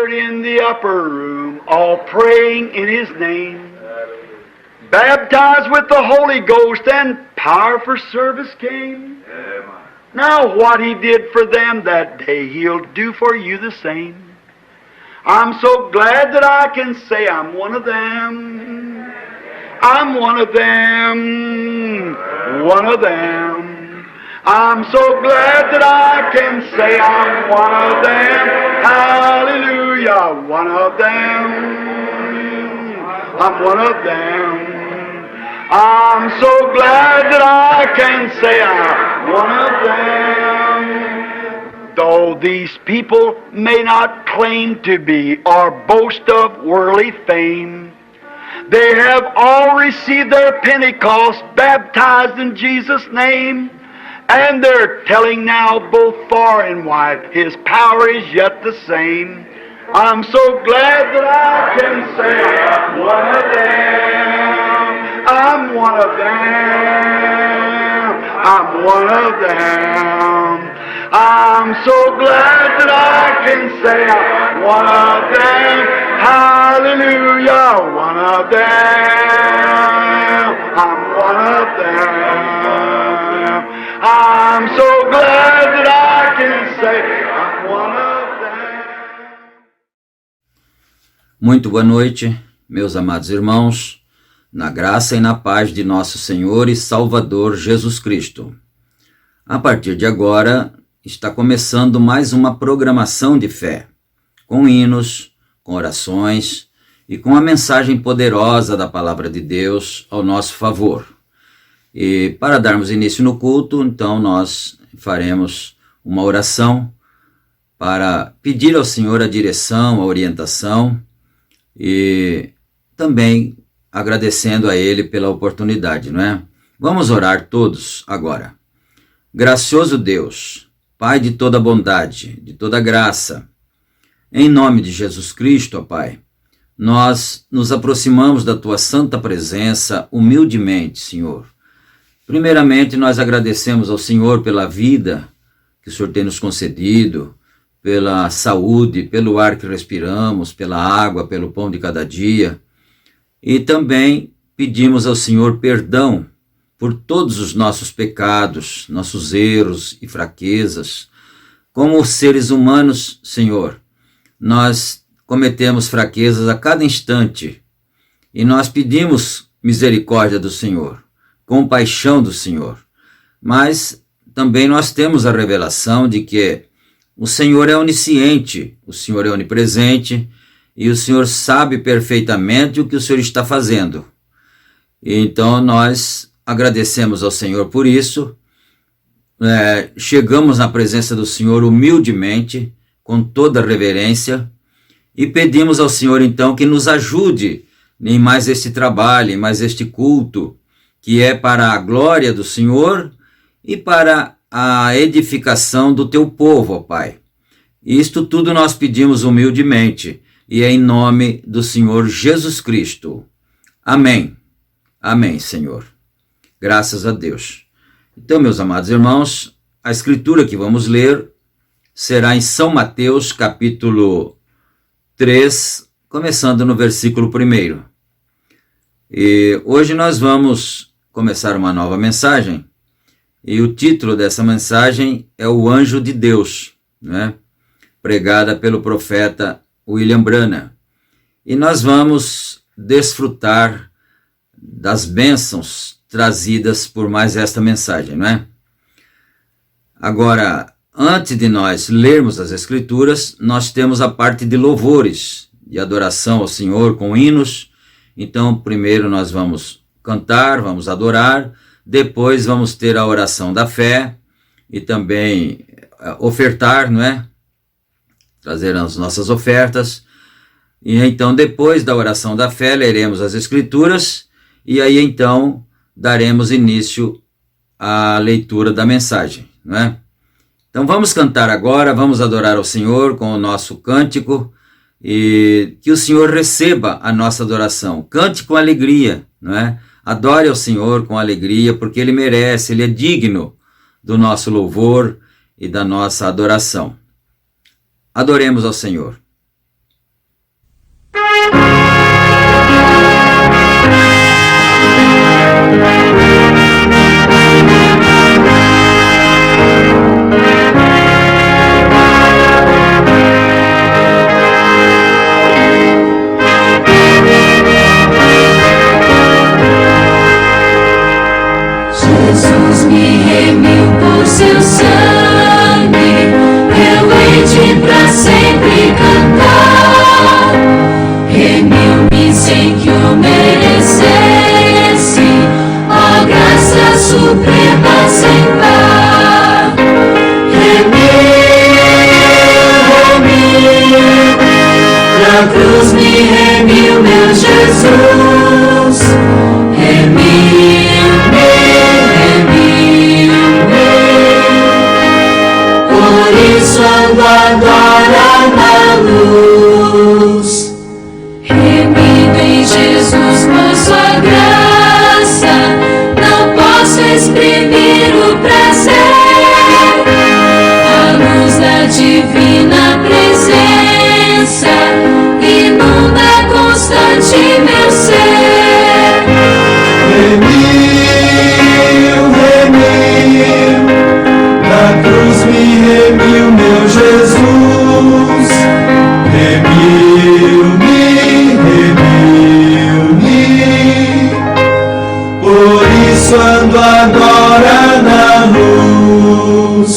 gathered in the upper room, all praying in His name. Baptized with the Holy Ghost, and power for service came. Now what He did for them that day, He'll do for you the same. I'm so glad that I can say I'm one of them. I'm one of them. One of them. I'm so glad that I can say I'm one of them. Hallelujah. One of them. I'm one of them. I'm so glad that I can say I'm one of them. Though these people may not claim to be or boast of worldly fame, they have all received their Pentecost, baptized in Jesus' name, and they're telling now both far and wide His power is yet the same. I'm so glad that I can say I'm one of them. I'm one of them. I'm one of them. I'm so glad that I can say I'm one of them. Hallelujah, one of them. I'm one of them. I'm so glad that I can say I'm one of them. Muito boa noite, meus amados irmãos, na graça e na paz de nosso Senhor e Salvador Jesus Cristo. A partir de agora, está começando mais uma programação de fé, com hinos, com orações e com a mensagem poderosa da Palavra de Deus ao nosso favor. E para darmos início no culto, então nós faremos uma oração para pedir ao Senhor a direção, a orientação e também agradecendo a Ele pela oportunidade, não é? Vamos orar todos agora. Gracioso Deus, Pai de toda bondade, de toda graça, em nome de Jesus Cristo, ó Pai, nós nos aproximamos da Tua santa presença humildemente, Senhor. Primeiramente, nós agradecemos ao Senhor pela vida que o Senhor tem nos concedido, pela saúde, pelo ar que respiramos, pela água, pelo pão de cada dia. E também pedimos ao Senhor perdão por todos os nossos pecados, nossos erros e fraquezas. Como seres humanos, Senhor, nós cometemos fraquezas a cada instante e nós pedimos misericórdia do Senhor, compaixão do Senhor. Mas também nós temos a revelação de que o Senhor é onisciente, o Senhor é onipresente e o Senhor sabe perfeitamente o que o Senhor está fazendo. Então nós agradecemos ao Senhor por isso, chegamos na presença do Senhor humildemente, com toda reverência, e pedimos ao Senhor então que nos ajude em mais este trabalho, em mais este culto, que é para a glória do Senhor e para a edificação do Teu povo, ó Pai. Isto tudo nós pedimos humildemente, e é em nome do Senhor Jesus Cristo. Amém. Amém, Senhor. Graças a Deus. Então, meus amados irmãos, a escritura que vamos ler será em São Mateus, capítulo 3, começando no versículo 1. E hoje nós vamos começar uma nova mensagem, e o título dessa mensagem é O Anjo de Deus, né? Pregada pelo profeta William Branham. E nós vamos desfrutar das bênçãos trazidas por mais esta mensagem, não é? Agora, antes de nós lermos as Escrituras, nós temos a parte de louvores, de adoração ao Senhor com hinos. Então, primeiro nós vamos cantar, vamos adorar, depois vamos ter a oração da fé e também ofertar, não é? Trazer as nossas ofertas. E então, depois da oração da fé, leremos as Escrituras e aí então daremos início à leitura da mensagem, não é? Então vamos cantar agora, vamos adorar ao Senhor com o nosso cântico e que o Senhor receba a nossa adoração. Cante com alegria, não é? Adore ao Senhor com alegria, porque Ele merece, Ele é digno do nosso louvor e da nossa adoração. Adoremos ao Senhor. Jesus me remiu por seu sangue, eu hei de pra sempre cantar. Remiu-me sem que o merecesse, ó graça suprema sem par. Remiu, na cruz me remiu meu Jesus. Por isso ando agora na luz, remido em Jesus por sua graça, não posso exprimir o prazer. A luz da divina presença inunda constante meu ser. Remiu, na cruz me remiu meu Jesus. Remiu-me, por isso ando agora na luz.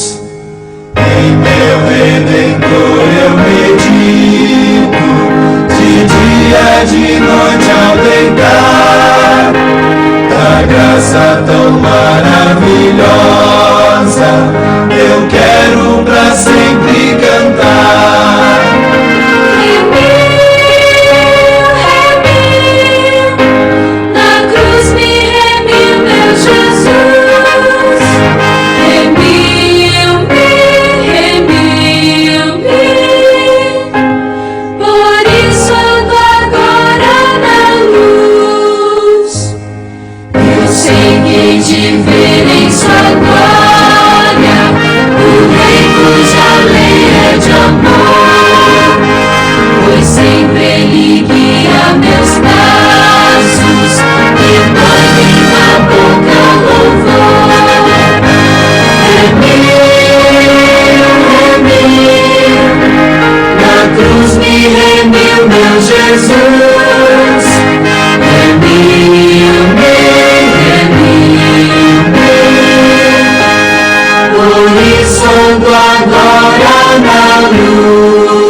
Em meu Redentor eu medito, de dia, de noite ao deitar. Da graça tão maravilhosa, eu quero pra sempre cantar. Remiu, na cruz me remiu meu Jesus. Remiu-me, por isso ando agora na luz. Eu sei que hei de ver em sua glória o Rei cuja lei é de amor, pois sempre Ele guia meus passos e põe-me na boca louvor. Remiu, na cruz me remiu meu Jesus. Remiu-me, por isso ando agora na luz.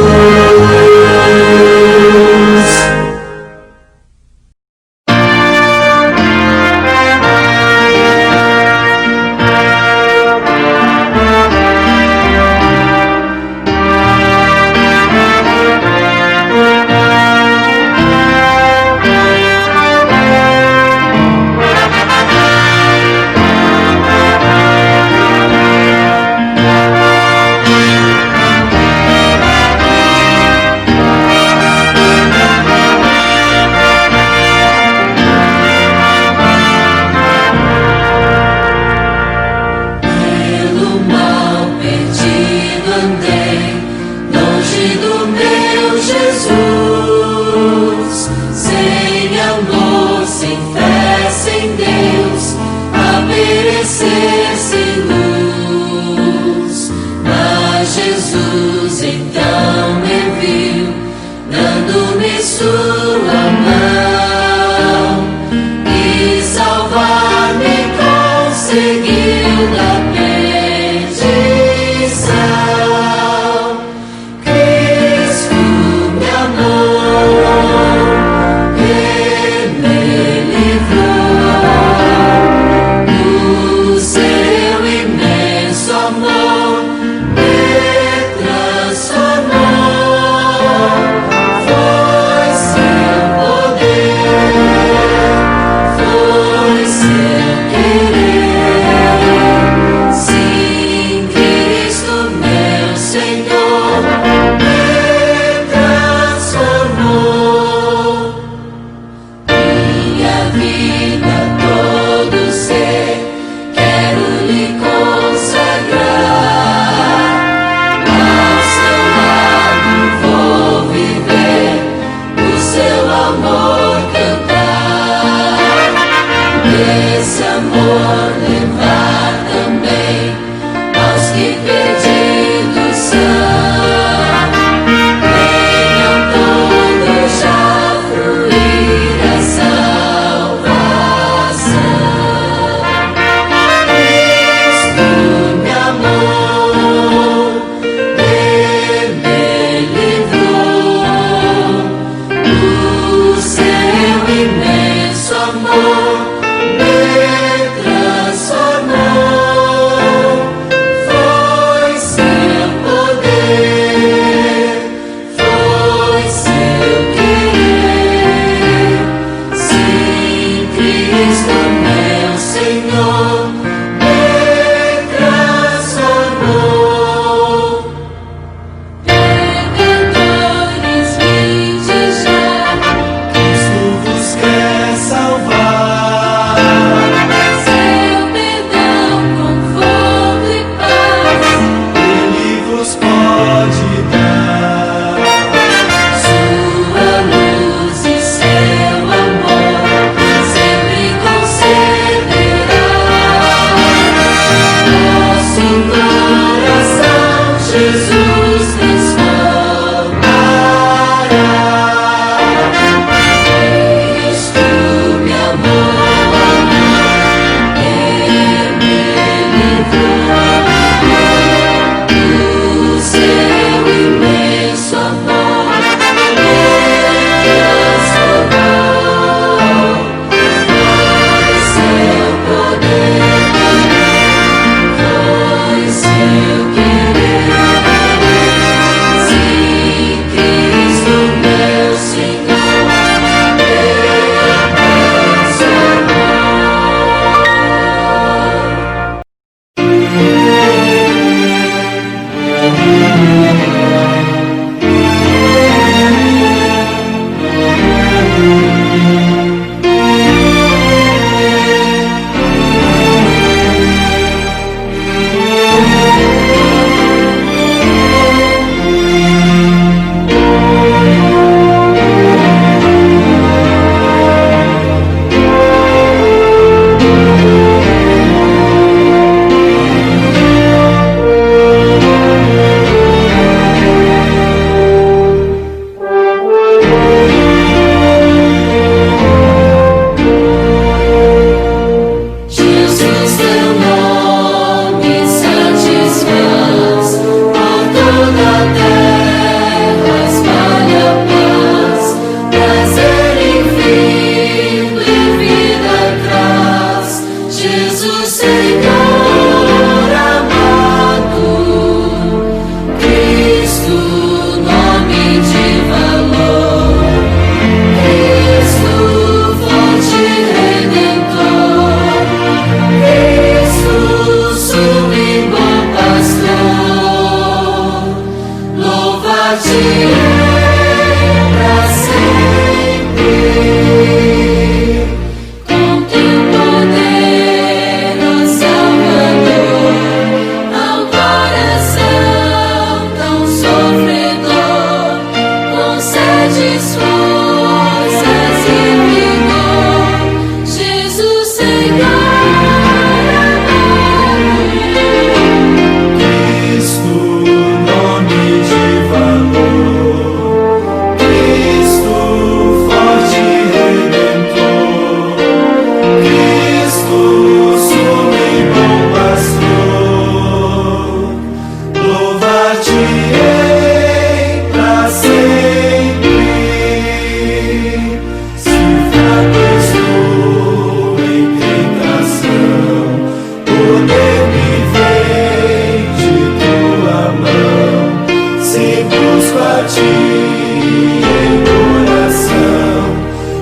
ti em oração,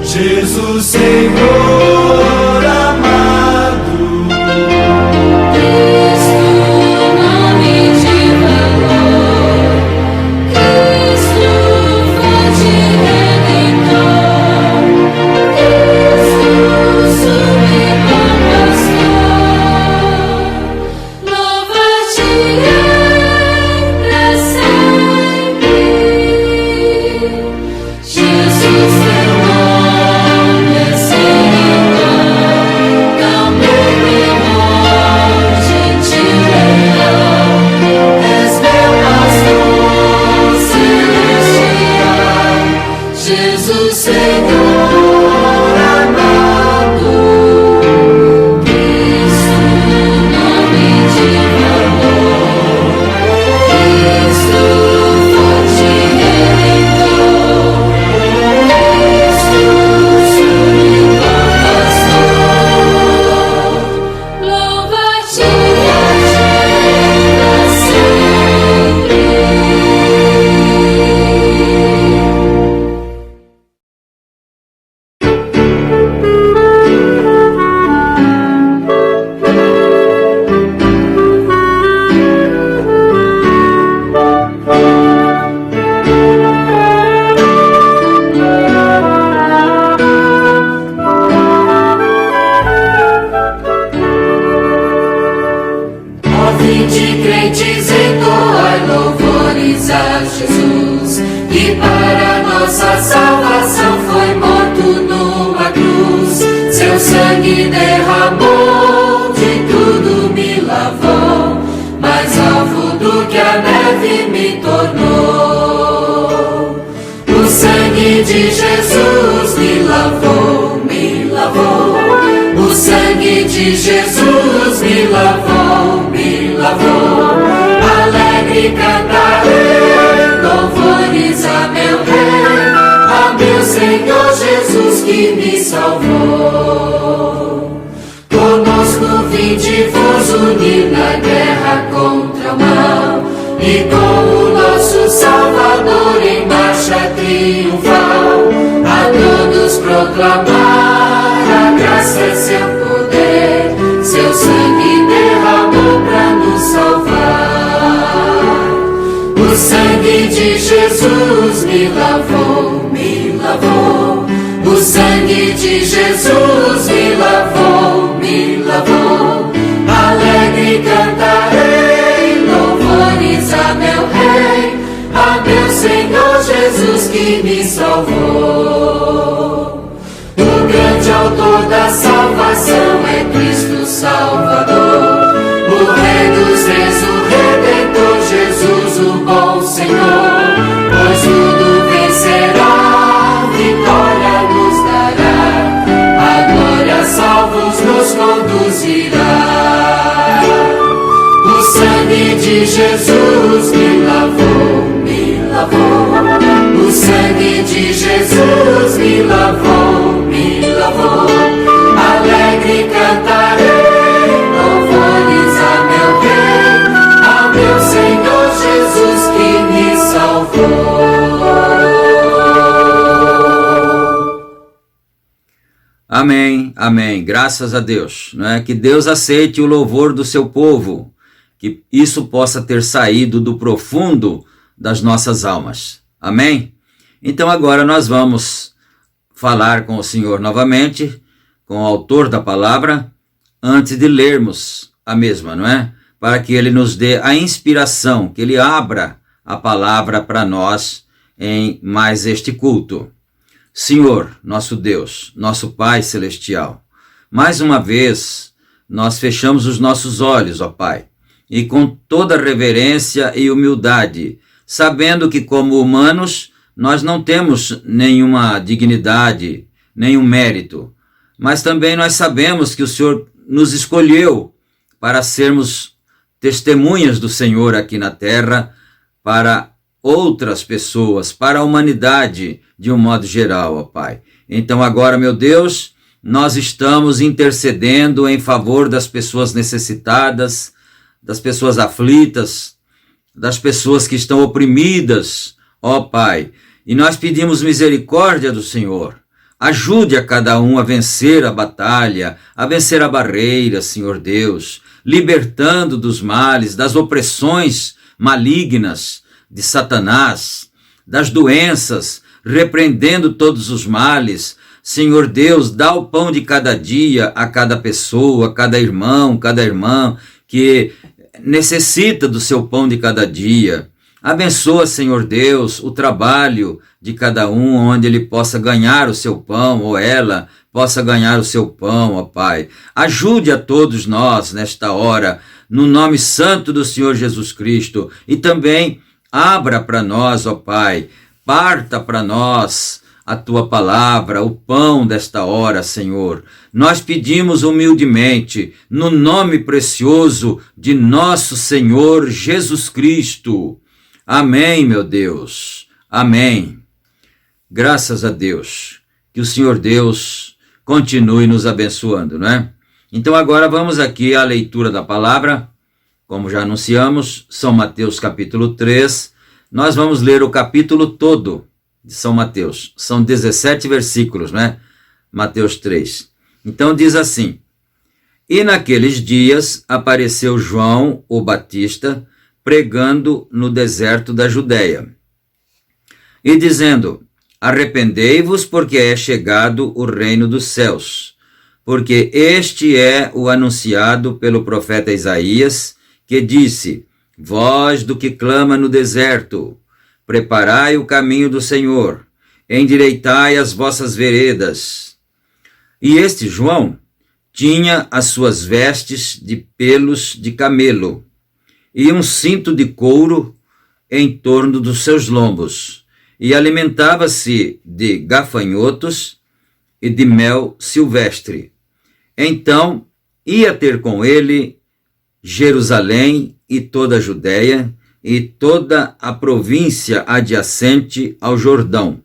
Jesus Senhor amado. Cristo, nome de valor, Cristo, fonte redentor, Cristo, sublime pastor, louva-te-ei pra sempre. Jesus, teu nome é Senhor, calmo e bom, gentil leal, és meu pastor celestial. Jesus, Senhor amado, Cristo, nome de valor, Cristo, fonte redentor, Cristo, sublime pastor, louva-te-ei pra sempre. Ó vinde crentes, entoai louvores a Jesus, que para nossa salvação foi morto numa cruz. Seu sangue derramou, de tudo me lavou, mais alvo do que a neve me tornou. O sangue de Jesus me lavou, me lavou. O sangue de Jesus me lavou, me lavou. Alegre cantarei louvores a meu Rei, a meu Senhor Jesus que me salvou. Conosco vinde vos unir na guerra contra o mal, e com o nosso Salvador em marcha triunfal, a todos proclamar a graça é seu poder, seu sangue derramou pra nos salvar. O sangue de Jesus me lavou, me lavou. O sangue de Jesus me lavou, me lavou. Alegre cantarei louvores a meu Rei, a meu Senhor Jesus que me salvou. O grande autor da salvação é Cristo Salvador, o Rei dos Reis, o Redentor, Jesus o bom Senhor. Pois tudo vencerá, vitória nos dará, a glória salvos nos conduzirá. O sangue de Jesus me lavou, me lavou. O sangue de Jesus me lavou, me lavou. Alegre cantarei louvores a meu Rei, a meu Senhor Jesus que me salvou. Amém, amém. Graças a Deus. Não é? Que Deus aceite o louvor do seu povo, que isso possa ter saído do profundo das nossas almas. Amém? Então agora nós vamos falar com o Senhor novamente, com o autor da palavra, antes de lermos a mesma, não é? Para que ele nos dê a inspiração, que ele abra a palavra para nós em mais este culto. Senhor, nosso Deus, nosso Pai Celestial, mais uma vez nós fechamos os nossos olhos, ó Pai, e com toda reverência e humildade, sabendo que como humanos nós não temos nenhuma dignidade, nenhum mérito, mas também nós sabemos que o Senhor nos escolheu para sermos testemunhas do Senhor aqui na terra, para outras pessoas, para a humanidade de um modo geral, ó Pai. Então agora, meu Deus, nós estamos intercedendo em favor das pessoas necessitadas, das pessoas aflitas, das pessoas que estão oprimidas, ó Pai, e nós pedimos misericórdia do Senhor. Ajude a cada um a vencer a batalha, a vencer a barreira, Senhor Deus, libertando dos males, das opressões malignas de Satanás, das doenças, repreendendo todos os males. Senhor Deus, dá o pão de cada dia a cada pessoa, cada irmão, cada irmã que necessita do seu pão de cada dia. Abençoa, Senhor Deus, o trabalho de cada um, onde ele possa ganhar o seu pão, ou ela possa ganhar o seu pão, ó Pai. Ajude a todos nós nesta hora, no nome santo do Senhor Jesus Cristo, e também abra para nós, ó Pai, parta para nós a Tua palavra, o pão desta hora, Senhor. Nós pedimos humildemente, no nome precioso de nosso Senhor Jesus Cristo. Amém, meu Deus. Amém. Graças a Deus. Que o Senhor Deus continue nos abençoando, não é? Então agora vamos aqui à leitura da palavra. Como já anunciamos, São Mateus capítulo 3. Nós vamos ler o capítulo todo de São Mateus. São 17 versículos, não é? Mateus 3. Então diz assim: E naqueles dias apareceu João, o Batista, pregando no deserto da Judéia, e dizendo: Arrependei-vos, porque é chegado o reino dos céus, porque este é o anunciado pelo profeta Isaías, que disse: Voz do que clama no deserto, preparai o caminho do Senhor, endireitai as vossas veredas. E este João tinha as suas vestes de pelos de camelo, e um cinto de couro em torno dos seus lombos, e alimentava-se de gafanhotos e de mel silvestre. Então ia ter com ele Jerusalém e toda a Judéia e toda a província adjacente ao Jordão,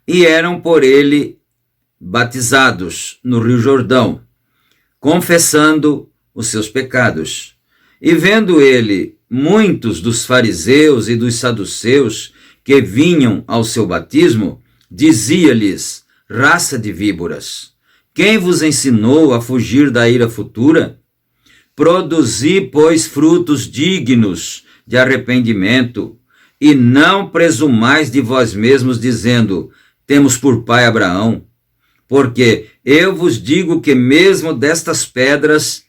e eram por ele batizados no Rio Jordão, confessando os seus pecados. E vendo ele muitos dos fariseus e dos saduceus que vinham ao seu batismo, dizia-lhes: Raça de víboras, quem vos ensinou a fugir da ira futura? Produzi, pois, frutos dignos de arrependimento, e não presumais de vós mesmos, dizendo: Temos por pai Abraão. Porque eu vos digo que mesmo destas pedras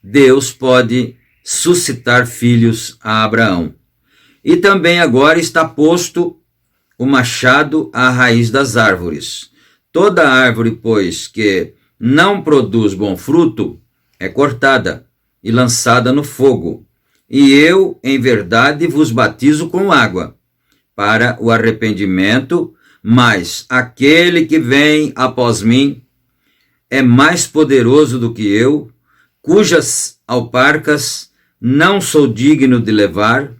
Deus pode suscitar filhos a Abraão. E também agora está posto o machado à raiz das árvores. Toda árvore, pois, que não produz bom fruto, é cortada e lançada no fogo. E eu, em verdade, vos batizo com água para o arrependimento, mas aquele que vem após mim é mais poderoso do que eu, cujas alparcas não sou digno de levar.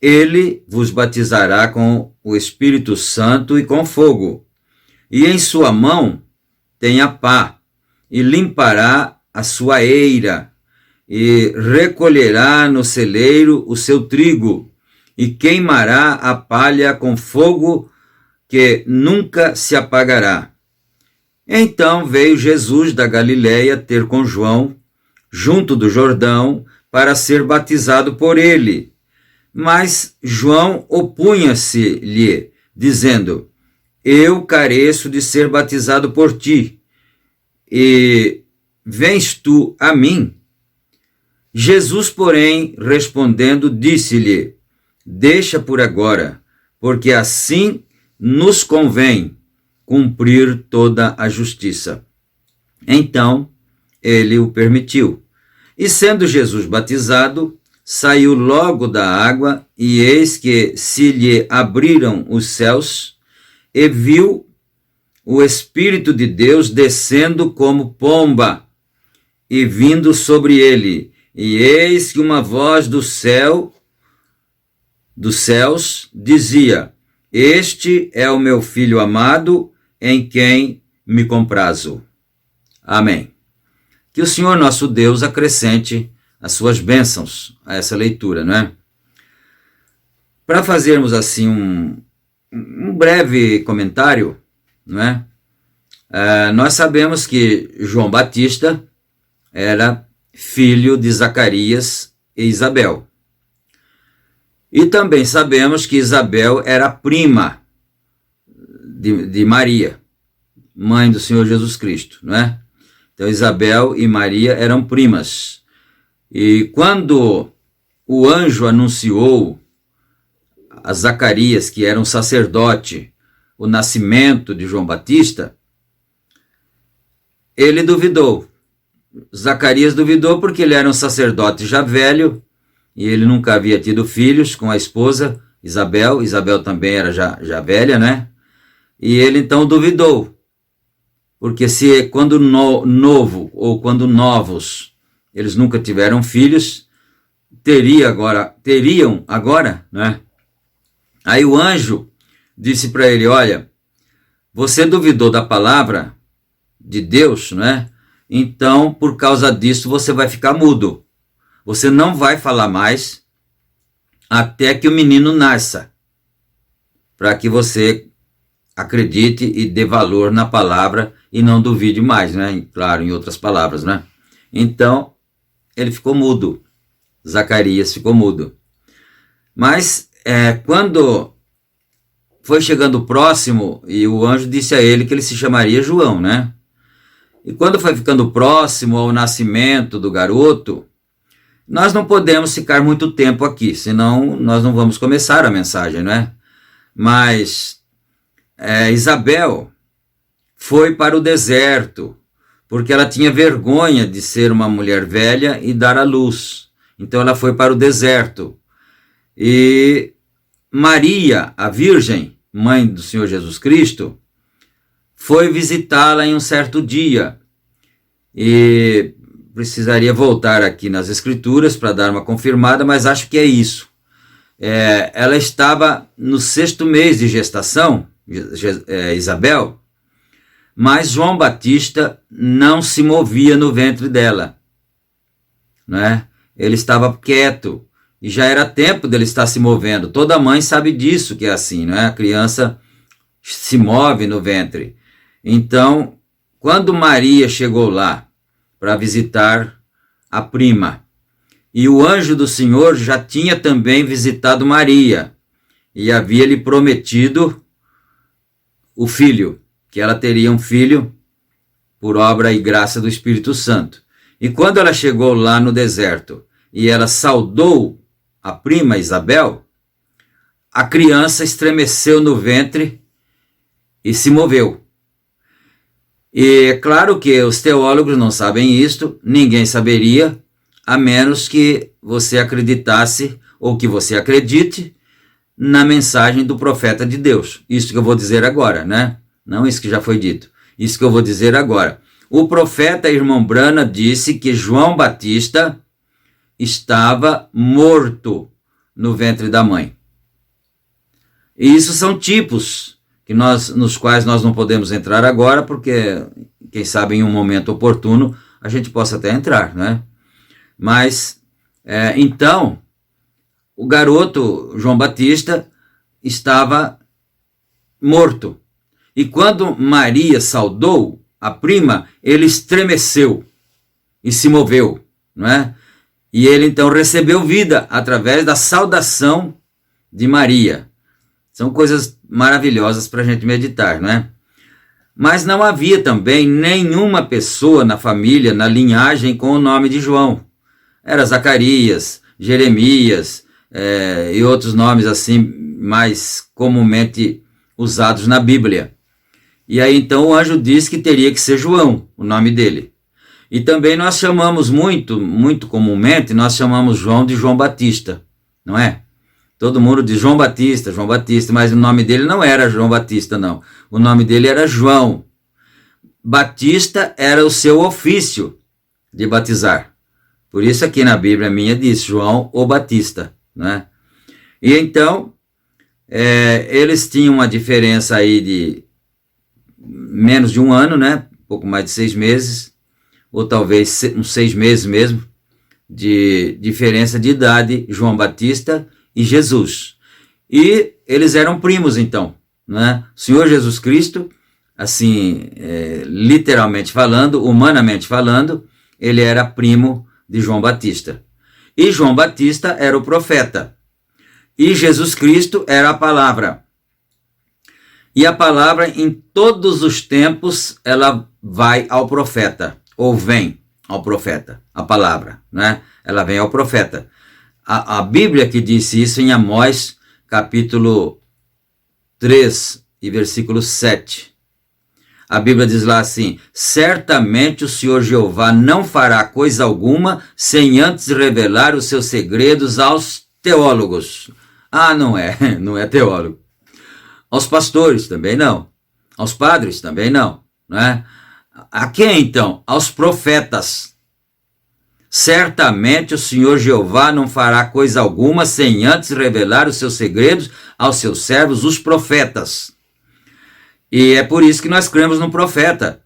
Ele vos batizará com o Espírito Santo e com fogo, e em sua mão tem a pá, e limpará a sua eira, e recolherá no celeiro o seu trigo, e queimará a palha com fogo que nunca se apagará. Então veio Jesus da Galiléia ter com João, junto do Jordão, para ser batizado por ele. Mas João opunha-se-lhe, dizendo: Eu careço de ser batizado por ti, e vens tu a mim? Jesus, porém, respondendo, disse-lhe: Deixa por agora, porque assim nos convém cumprir toda a justiça. Então ele o permitiu. E sendo Jesus batizado, saiu logo da água, e eis que se lhe abriram os céus, e viu o Espírito de Deus descendo como pomba, e vindo sobre ele. E eis que uma voz do céu, dos céus, dizia: Este é o meu Filho amado, em quem me comprazo. Amém. Que o Senhor nosso Deus acrescente as suas bênçãos a essa leitura, não é? Para fazermos assim um breve comentário, não é? Nós sabemos que João Batista era filho de Zacarias e Isabel. E também sabemos que Isabel era prima de Maria, mãe do Senhor Jesus Cristo, não é? Então Isabel e Maria eram primas. E quando o anjo anunciou a Zacarias, que era um sacerdote, o nascimento de João Batista, ele duvidou. Zacarias duvidou porque ele era um sacerdote já velho e ele nunca havia tido filhos com a esposa Isabel. Isabel também era já velha, né? E ele então duvidou. Porque se quando novo ou quando novos eles nunca tiveram filhos, teriam agora, né? Aí o anjo disse para ele: olha, você duvidou da palavra de Deus, né? Então, por causa disso, você vai ficar mudo. Você não vai falar mais até que o menino nasça, para que você acredite e dê valor na palavra e não duvide mais, né? Claro, em outras palavras, né? Então, ele ficou mudo. Zacarias ficou mudo. Mas, quando foi chegando próximo, e o anjo disse a ele que ele se chamaria João, né? E quando foi ficando próximo ao nascimento do garoto, nós não podemos ficar muito tempo aqui, senão nós não vamos começar a mensagem, não é? Mas Isabel foi para o deserto, porque ela tinha vergonha de ser uma mulher velha e dar à luz. Então ela foi para o deserto. E Maria, a Virgem, mãe do Senhor Jesus Cristo, foi visitá-la em um certo dia. E precisaria voltar aqui nas Escrituras para dar uma confirmada, mas acho que é isso. Ela estava no 6º mês de gestação, Isabel, mas João Batista não se movia no ventre dela, né? Ele estava quieto e já era tempo dele estar se movendo. Toda mãe sabe disso, que é assim, não é? A criança se move no ventre. Então, quando Maria chegou lá para visitar a prima, e o anjo do Senhor já tinha também visitado Maria e havia lhe prometido o filho, que ela teria um filho por obra e graça do Espírito Santo. E quando ela chegou lá no deserto e ela saudou a prima Isabel, a criança estremeceu no ventre e se moveu. E é claro que os teólogos não sabem isto, ninguém saberia, a menos que você acreditasse ou que você acredite na mensagem do profeta de Deus. Isso que eu vou dizer agora, né? Não isso que já foi dito. Isso que eu vou dizer agora. O profeta irmão Brana disse que João Batista estava morto no ventre da mãe. E isso são tipos nos quais nós não podemos entrar agora, porque, quem sabe, em um momento oportuno, a gente possa até entrar, né? Mas, então, o garoto João Batista estava morto. E quando Maria saudou a prima, ele estremeceu e se moveu, não é? E ele então recebeu vida através da saudação de Maria. São coisas maravilhosas para a gente meditar, não é? Mas não havia também nenhuma pessoa na família, na linhagem, com o nome de João. Era Zacarias, Jeremias e outros nomes assim mais comumente usados na Bíblia. E aí então o anjo disse que teria que ser João, o nome dele. E também nós chamamos muito comumente, nós chamamos João de João Batista, não é? Todo mundo diz João Batista, mas o nome dele não era João Batista, não. O nome dele era João. Batista era o seu ofício de batizar. Por isso aqui na Bíblia minha diz João o Batista, né? E então, eles tinham uma diferença aí de menos de um ano, né? Um pouco mais de 6 meses, ou talvez uns 6 meses mesmo, de diferença de idade, João Batista e Jesus. E eles eram primos, então. né? O Senhor Jesus Cristo, assim, literalmente falando, humanamente falando, ele era primo de João Batista. E João Batista era o profeta. E Jesus Cristo era a palavra. E a palavra, em todos os tempos, ela vai ao profeta, ou vem ao profeta, a palavra, né? Ela vem ao profeta. A Bíblia que disse isso em Amós, capítulo 3 e versículo 7. A Bíblia diz lá assim: certamente o Senhor Jeová não fará coisa alguma sem antes revelar os seus segredos aos teólogos. Ah, não é teólogo. Aos pastores também não. Aos padres também não, né? A quem então? Aos profetas. Certamente o Senhor Jeová não fará coisa alguma sem antes revelar os seus segredos aos seus servos, os profetas. E é por isso que nós cremos no profeta.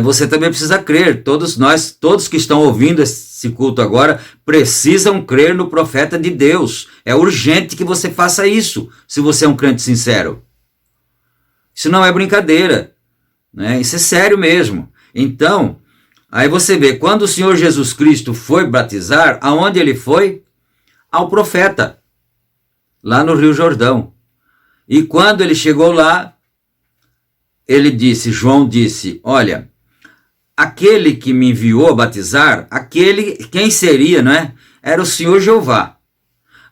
Você também precisa crer. Todos nós, todos que estão ouvindo esse culto agora, precisam crer no profeta de Deus. É urgente que você faça isso, se você é um crente sincero. Isso não é brincadeira, né? Isso é sério mesmo. Então, aí você vê, quando o Senhor Jesus Cristo foi batizar, aonde ele foi? Ao profeta, lá no Rio Jordão. E quando ele chegou lá, João disse, olha, aquele que me enviou a batizar, quem seria, não é? Era o Senhor Jeová.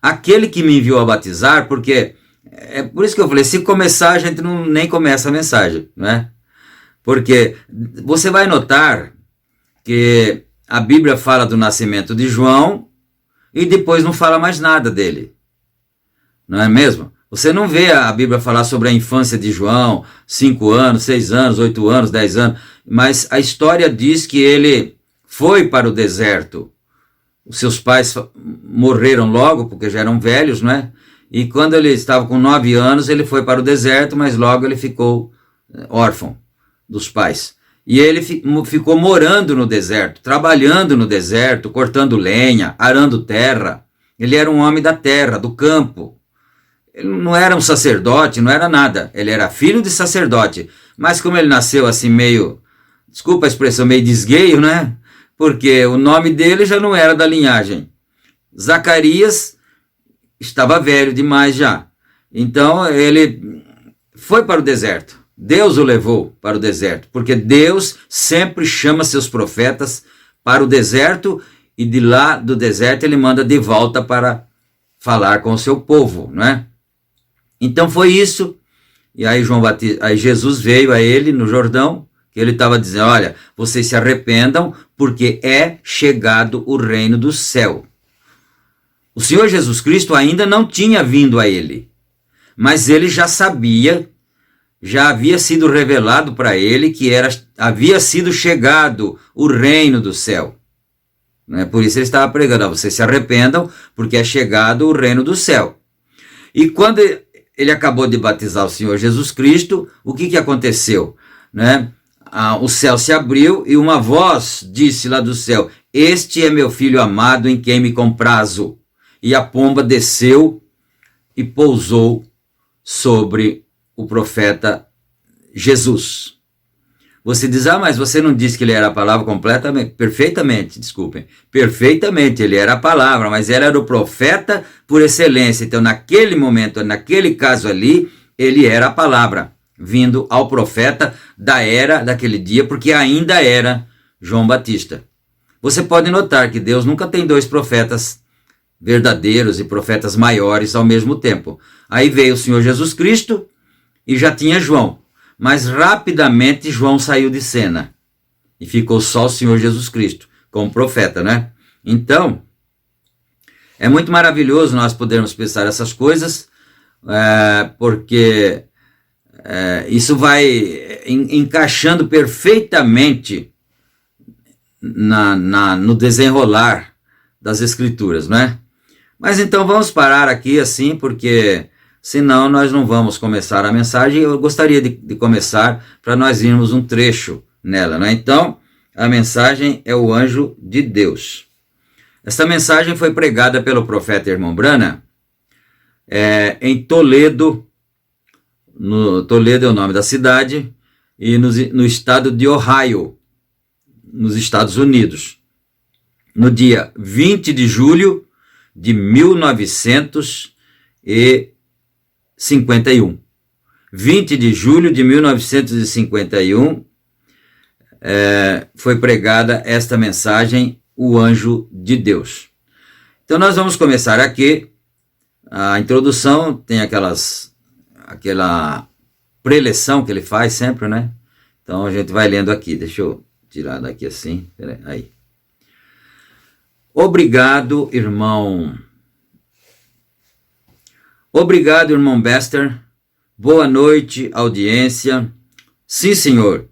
Aquele que me enviou a batizar, porque, é por isso que eu falei, se começar, a gente nem começa a mensagem, não é? Porque você vai notar que a Bíblia fala do nascimento de João e depois não fala mais nada dele. Não é mesmo? Você não vê a Bíblia falar sobre a infância de João, 5 anos, 6 anos, 8 anos, 10 anos, mas a história diz que ele foi para o deserto. Os seus pais morreram logo, porque já eram velhos, não é? E quando ele estava com 9 anos, ele foi para o deserto, mas logo ele ficou órfão dos pais. E ele ficou morando no deserto, trabalhando no deserto, cortando lenha, arando terra. Ele era um homem da terra, do campo. Ele não era um sacerdote, não era nada. Ele era filho de sacerdote. Mas como ele nasceu assim meio, desculpa a expressão, meio desgueio, né? Porque o nome dele já não era da linhagem. Zacarias estava velho demais já. Então ele foi para o deserto. Deus o levou para o deserto. Porque Deus sempre chama seus profetas para o deserto e de lá do deserto ele manda de volta para falar com o seu povo, não é? Então foi isso, e aí Jesus veio a ele no Jordão, que ele estava dizendo, olha, vocês se arrependam, porque é chegado o reino do céu. O Senhor Jesus Cristo ainda não tinha vindo a ele, mas ele já sabia, já havia sido revelado para ele que havia sido chegado o reino do céu. Por isso ele estava pregando, vocês se arrependam, porque é chegado o reino do céu. E quando ele acabou de batizar o Senhor Jesus Cristo, o que aconteceu? O céu se abriu e uma voz disse lá do céu, este é meu filho amado em quem me comprazo. E a pomba desceu e pousou sobre o profeta Jesus. Você diz, mas você não disse que ele era a palavra completamente? Perfeitamente, desculpem. Perfeitamente, ele era a palavra, mas ele era o profeta por excelência. Então, naquele momento, naquele caso ali, ele era a palavra, vindo ao profeta da era daquele dia, porque ainda era João Batista. Você pode notar que Deus nunca tem 2 profetas verdadeiros e profetas maiores ao mesmo tempo. Aí veio o Senhor Jesus Cristo e já tinha João. Mas rapidamente João saiu de cena e ficou só o Senhor Jesus Cristo como profeta, né? Então, é muito maravilhoso nós podermos pensar essas coisas, porque isso vai encaixando perfeitamente no desenrolar das Escrituras, não é? Mas então vamos parar aqui assim, porque senão nós não vamos começar a mensagem. Eu gostaria de começar para nós irmos um trecho nela, né? Então, a mensagem é o anjo de Deus. Essa mensagem foi pregada pelo profeta Irmão Branham em Toledo, Toledo é o nome da cidade, e no estado de Ohio, nos Estados Unidos, no dia 20 de julho de 1951. 20 de julho de 1951 foi pregada esta mensagem, o anjo de Deus. Então nós vamos começar aqui. A introdução tem aquela preleção que ele faz sempre, né? Então a gente vai lendo aqui. Deixa eu tirar daqui assim. Aí. Obrigado, irmão. Obrigado, irmão Bester. Boa noite, audiência. Sim, senhor.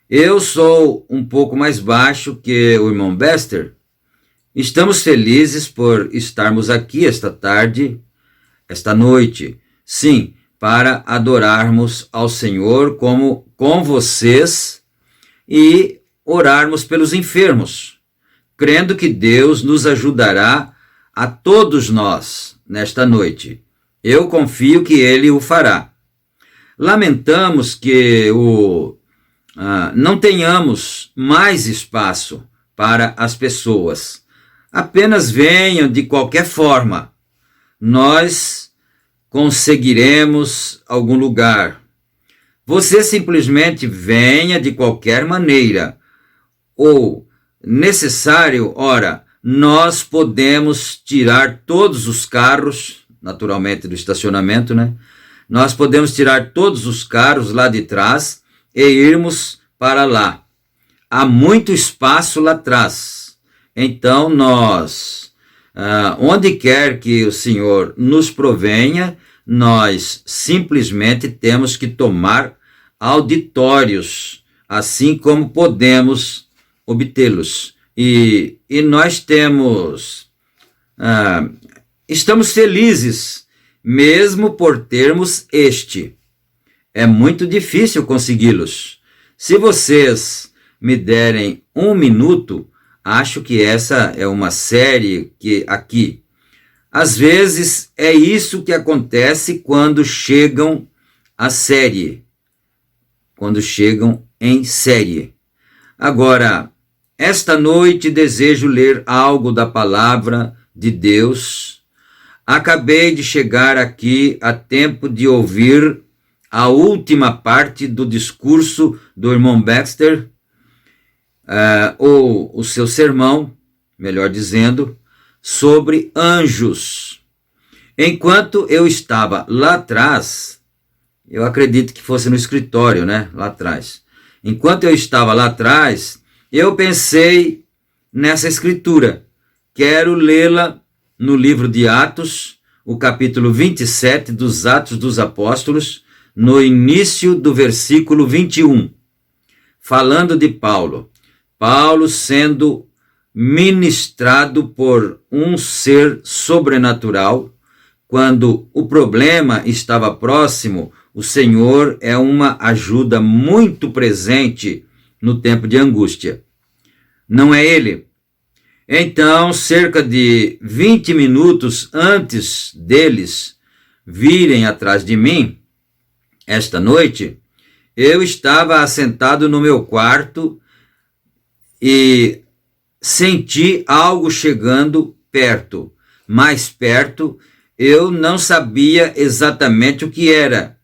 Eu sou um pouco mais baixo que o irmão Bester. Estamos felizes por estarmos aqui esta tarde, esta noite. Sim, para adorarmos ao Senhor com vocês e orarmos pelos enfermos, crendo que Deus nos ajudará a todos nós nesta noite. Eu confio que Ele o fará. Lamentamos que não tenhamos mais espaço para as pessoas. Apenas venham de qualquer forma. Nós conseguiremos algum lugar. Você simplesmente venha de qualquer maneira. Ou, necessário, ora, nós podemos tirar todos os carros, naturalmente do estacionamento, né? Nós podemos tirar todos os carros lá de trás e irmos para lá. Há muito espaço lá atrás. Então nós, onde quer que o Senhor nos provenha, nós simplesmente temos que tomar auditórios, assim como podemos obtê-los. E nós estamos felizes, mesmo por termos este. É muito difícil consegui-los. Se vocês me derem 1 minuto, acho que essa é uma série que aqui. Às vezes é isso que acontece quando chegam à série. Quando chegam em série. Agora, esta noite desejo ler algo da palavra de Deus. Acabei de chegar aqui a tempo de ouvir a última parte do discurso do irmão Baxter, ou o seu sermão, melhor dizendo, sobre anjos. Enquanto eu estava lá atrás, eu acredito que fosse no escritório, né, lá atrás. Enquanto eu estava lá atrás, eu pensei nessa escritura. Quero lê-la no livro de Atos, o capítulo 27 dos Atos dos Apóstolos, no início do versículo 21, falando de Paulo. Paulo sendo ministrado por um ser sobrenatural. Quando o problema estava próximo, o Senhor é uma ajuda muito presente no tempo de angústia. Não é ele? Então, cerca de 20 minutos antes deles virem atrás de mim, esta noite, eu estava assentado no meu quarto e senti algo chegando perto. Mais perto, eu não sabia exatamente o que era.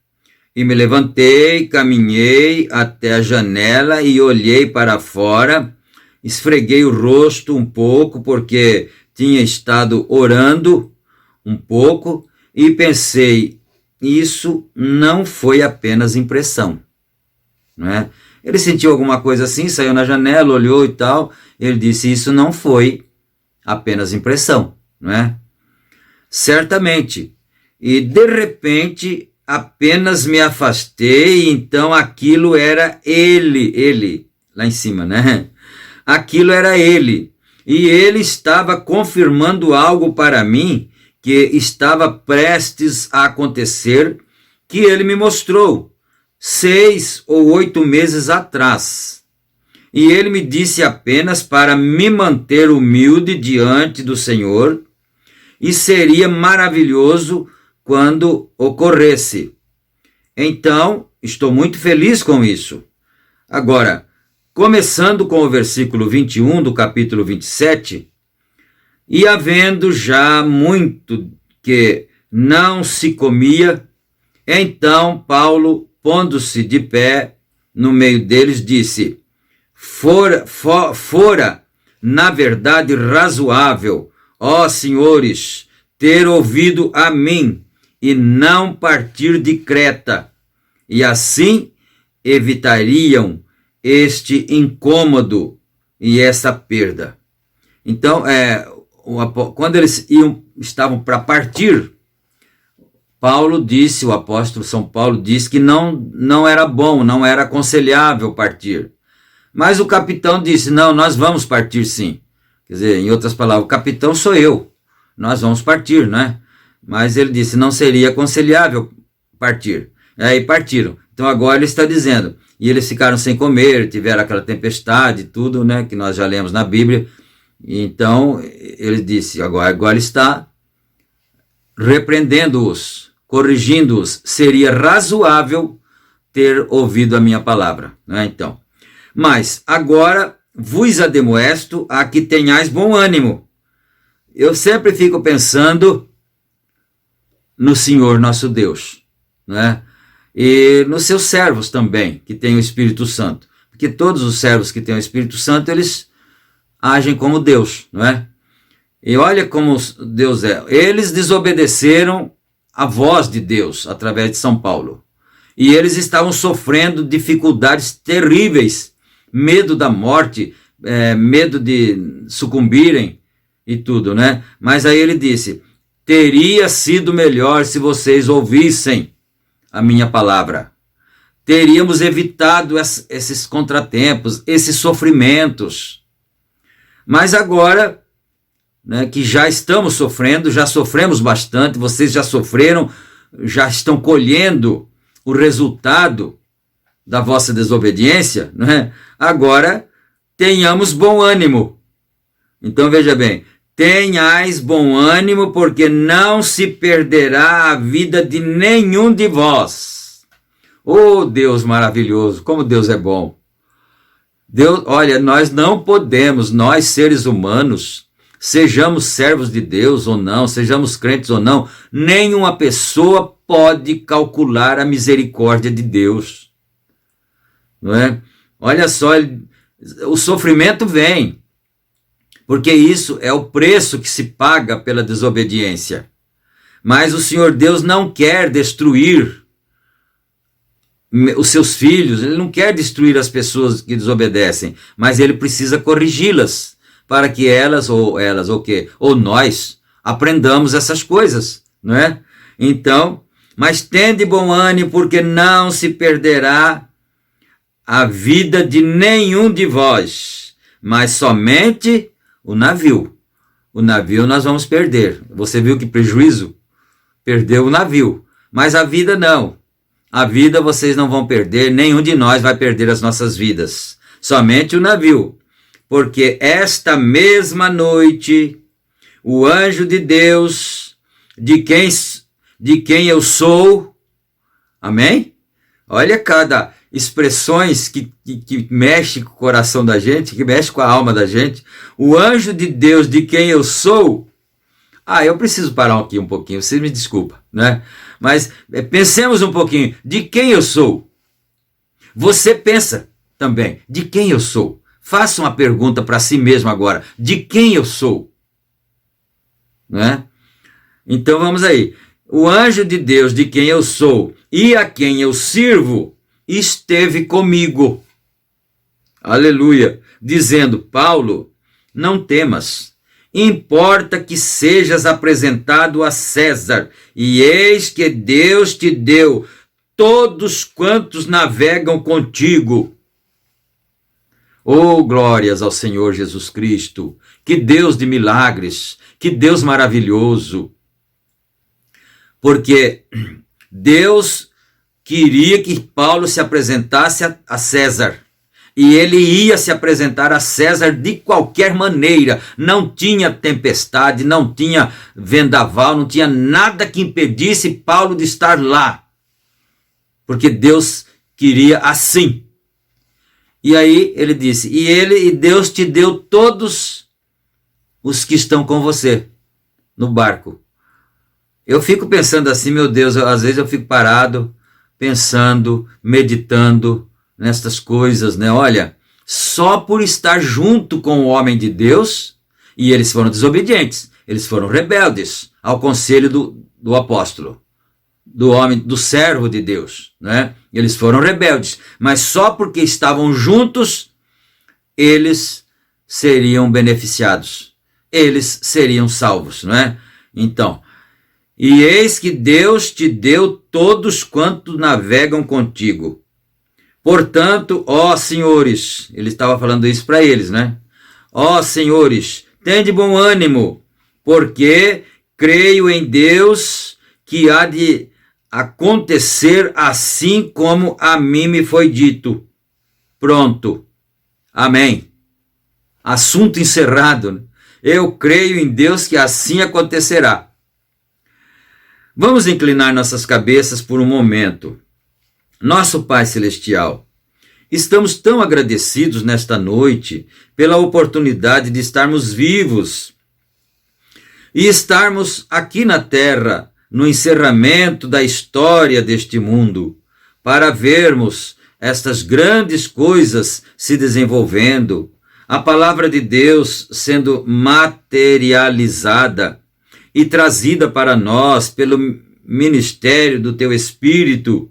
E me levantei, caminhei até a janela e olhei para fora, esfreguei o rosto um pouco, porque tinha estado orando um pouco, e pensei, isso não foi apenas impressão, não é? Ele sentiu alguma coisa assim, saiu na janela, olhou e tal, ele disse, isso não foi apenas impressão, não é? Certamente. E de repente, apenas me afastei, então aquilo era ele, lá em cima, né? Aquilo era ele. E ele estava confirmando algo para mim que estava prestes a acontecer, que ele me mostrou 6 ou 8 meses atrás. E ele me disse apenas para me manter humilde diante do Senhor, e seria maravilhoso quando ocorresse. Então, estou muito feliz com isso. Agora, começando com o versículo 21 do capítulo 27, e havendo já muito que não se comia, então Paulo, pondo-se de pé no meio deles, disse: fora, na verdade, razoável, ó senhores, ter ouvido a mim e não partir de Creta, e assim evitariam este incômodo e essa perda. Então, quando eles estavam para partir, Paulo disse, o apóstolo São Paulo disse que não era bom, não era aconselhável partir. Mas o capitão disse: não, nós vamos partir sim. Quer dizer, em outras palavras, o capitão sou eu, nós vamos partir, né? Mas ele disse: não seria aconselhável partir. Aí partiram. Então agora ele está dizendo, e eles ficaram sem comer, tiveram aquela tempestade, tudo, né, que nós já lemos na Bíblia. Então ele disse, agora está repreendendo-os, corrigindo-os, seria razoável ter ouvido a minha palavra, né? Então, mas agora vos admoesto a que tenhais bom ânimo. Eu sempre fico pensando no Senhor nosso Deus, né? E nos seus servos também, que têm o Espírito Santo. Porque todos os servos que têm o Espírito Santo, eles agem como Deus, não é? E olha como Deus é. Eles desobedeceram a voz de Deus através de São Paulo. E eles estavam sofrendo dificuldades terríveis, medo da morte, medo de sucumbirem e tudo, né? Mas aí ele disse: teria sido melhor se vocês ouvissem a minha palavra. Teríamos evitado esses contratempos, esses sofrimentos. Mas agora, né, que já estamos sofrendo, já sofremos bastante, vocês já sofreram, já estão colhendo o resultado da vossa desobediência, né? Agora tenhamos bom ânimo. Então veja bem: tenhais bom ânimo, porque não se perderá a vida de nenhum de vós. Oh, Deus maravilhoso, como Deus é bom. Deus, olha, nós não podemos, nós seres humanos, sejamos servos de Deus ou não, sejamos crentes ou não, nenhuma pessoa pode calcular a misericórdia de Deus, não é? Olha só, o sofrimento vem, porque isso é o preço que se paga pela desobediência. Mas o Senhor Deus não quer destruir os seus filhos, ele não quer destruir as pessoas que desobedecem, mas ele precisa corrigi-las, para que elas ou nós aprendamos essas coisas, não é? Então, mas tende bom ânimo, porque não se perderá a vida de nenhum de vós, mas somente o navio. O navio nós vamos perder. Você viu que prejuízo? Perdeu o navio, mas a vida não. A vida vocês não vão perder, nenhum de nós vai perder as nossas vidas, somente o navio. Porque esta mesma noite, o anjo de Deus, de quem eu sou, amém? Olha cada expressões que mexe com o coração da gente, que mexe com a alma da gente. O anjo de Deus, de quem eu sou. Eu preciso parar aqui um pouquinho, vocês me desculpam, né? Mas pensemos um pouquinho, de quem eu sou? Você pensa também, de quem eu sou? Faça uma pergunta para si mesmo agora, de quem eu sou? Né? Então vamos aí. O anjo de Deus, de quem eu sou e a quem eu sirvo, esteve comigo. Aleluia. Dizendo: Paulo, não temas. Importa que sejas apresentado a César, e eis que Deus te deu todos quantos navegam contigo. Oh, glórias ao Senhor Jesus Cristo! Que Deus de milagres, que Deus maravilhoso! Porque Deus queria que Paulo se apresentasse a César. E ele ia se apresentar a César de qualquer maneira. Não tinha tempestade, não tinha vendaval, não tinha nada que impedisse Paulo de estar lá. porque Deus queria assim. E aí ele disse, e Deus te deu todos os que estão com você no barco. Eu fico pensando assim, meu Deus, às vezes eu fico parado, pensando, meditando nestas coisas, né? Olha, só por estar junto com o homem de Deus, e eles foram desobedientes, eles foram rebeldes ao conselho do apóstolo, do homem, do servo de Deus, né? Eles foram rebeldes, mas só porque estavam juntos, eles seriam beneficiados, eles seriam salvos, não é? Então, e eis que Deus te deu todos quantos navegam contigo. Portanto, ó senhores, ele estava falando isso para eles, né? Ó senhores, tende bom ânimo, porque creio em Deus que há de acontecer assim como a mim me foi dito. Pronto. Amém. Assunto encerrado. Eu creio em Deus que assim acontecerá. Vamos inclinar nossas cabeças por um momento. Nosso Pai Celestial, estamos tão agradecidos nesta noite pela oportunidade de estarmos vivos e estarmos aqui na terra, no encerramento da história deste mundo, para vermos estas grandes coisas se desenvolvendo, a palavra de Deus sendo materializada e trazida para nós pelo ministério do Teu Espírito.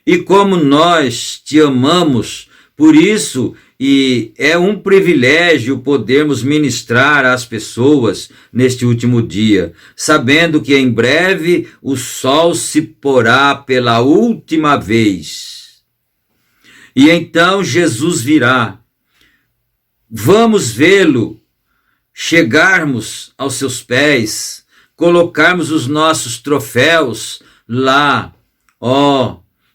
E como nós te amamos, por isso, e é um privilégio podermos ministrar às pessoas neste último dia, sabendo que em breve o sol se porá pela última vez. E então Jesus virá. Vamos vê-lo, chegarmos aos seus pés, colocarmos os nossos troféus lá.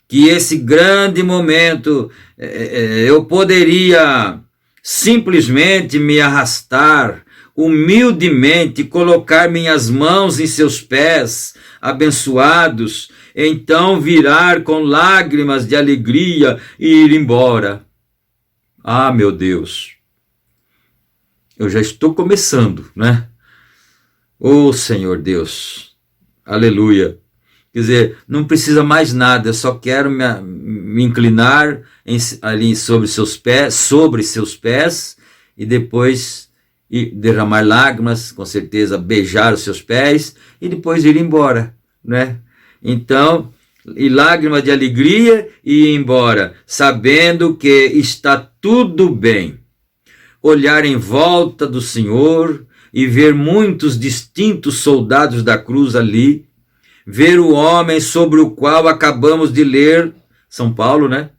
Que esse grande momento eu poderia simplesmente me arrastar, humildemente colocar minhas mãos em seus pés abençoados, então virar com lágrimas de alegria e ir embora. Ah, meu Deus, eu já estou começando, né? Oh, Senhor Deus, aleluia. Quer dizer, não precisa mais nada, eu só quero me inclinar ali sobre seus pés e depois derramar lágrimas, com certeza beijar os seus pés e depois ir embora, né? Então, e lágrimas de alegria e ir embora, sabendo que está tudo bem. Olhar em volta do Senhor e ver muitos distintos soldados da cruz ali, ver o homem sobre o qual acabamos de ler, São Paulo, né?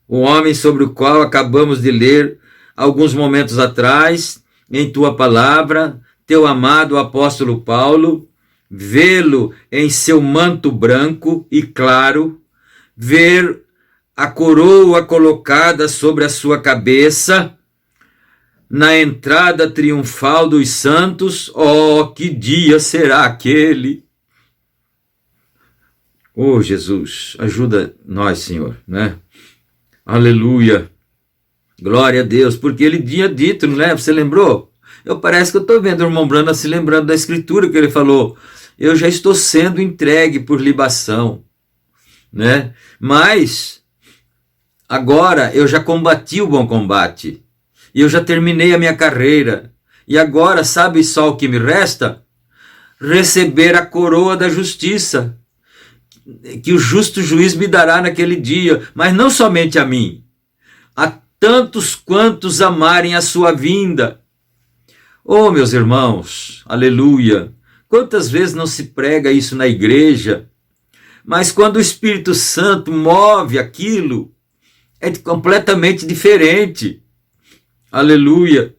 O homem sobre o qual acabamos de ler alguns momentos atrás, em tua palavra, teu amado apóstolo Paulo, vê-lo em seu manto branco e claro, ver a coroa colocada sobre a sua cabeça, na entrada triunfal dos santos. Oh, que dia será aquele! Oh, Jesus, ajuda nós, Senhor, né? Aleluia, glória a Deus, porque ele tinha dito, né? Você lembrou? Parece que eu estou vendo o irmão Brana se lembrando da escritura que ele falou, eu já estou sendo entregue por libação, né? Mas, agora eu já combati o bom combate, e eu já terminei a minha carreira, e agora, sabe só o que me resta? Receber a coroa da justiça, que o justo juiz me dará naquele dia, mas não somente a mim, a tantos quantos amarem a sua vinda. Oh, meus irmãos, aleluia, quantas vezes não se prega isso na igreja, mas quando o Espírito Santo move aquilo, é completamente diferente, aleluia.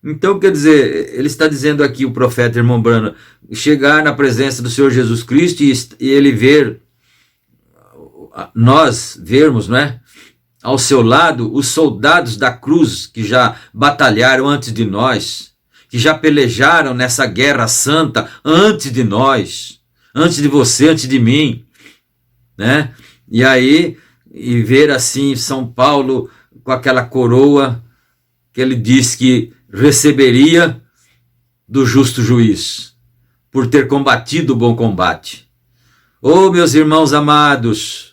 Então, quer dizer, ele está dizendo aqui, o profeta irmão Brana, chegar na presença do Senhor Jesus Cristo e ele ver, nós vermos, não é? Ao seu lado, os soldados da cruz que já batalharam antes de nós, que já pelejaram nessa guerra santa antes de nós, antes de você, antes de mim, né? E aí, e ver assim São Paulo com aquela coroa que ele disse que receberia do justo juiz, por ter combatido o bom combate. Oh, meus irmãos amados,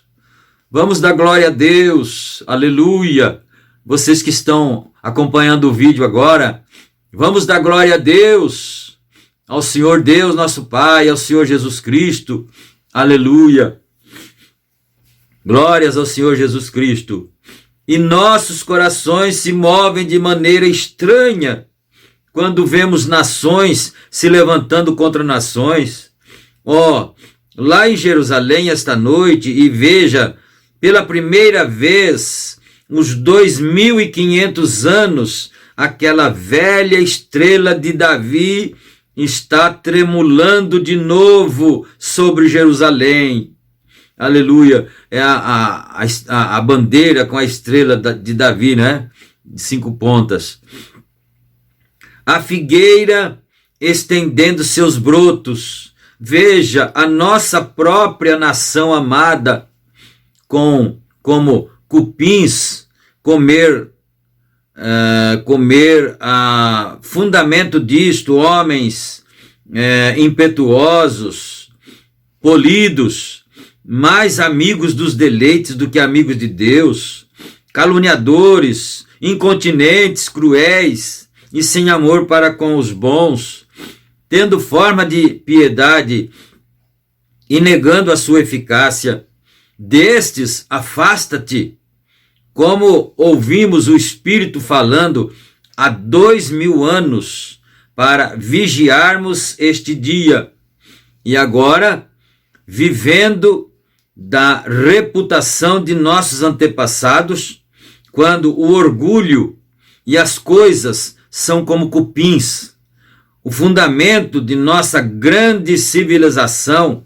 vamos dar glória a Deus, aleluia. Vocês que estão acompanhando o vídeo agora, vamos dar glória a Deus, ao Senhor Deus, nosso Pai, ao Senhor Jesus Cristo, aleluia. Glórias ao Senhor Jesus Cristo. E nossos corações se movem de maneira estranha quando vemos nações se levantando contra nações. Lá em Jerusalém esta noite, e veja, pela primeira vez, os 2.500 anos, aquela velha estrela de Davi está tremulando de novo sobre Jerusalém. Aleluia, é a bandeira com a estrela de Davi, né? De 5 pontas. A figueira estendendo seus brotos. Veja, a nossa própria nação amada, como cupins, comer fundamento disto, homens impetuosos, polidos, mais amigos dos deleites do que amigos de Deus, caluniadores, incontinentes, cruéis e sem amor para com os bons, tendo forma de piedade e negando a sua eficácia. Destes afasta-te, como ouvimos o Espírito falando há 2000 anos, para vigiarmos este dia. E agora, vivendo da reputação de nossos antepassados, quando o orgulho e as coisas são como cupins, o fundamento de nossa grande civilização,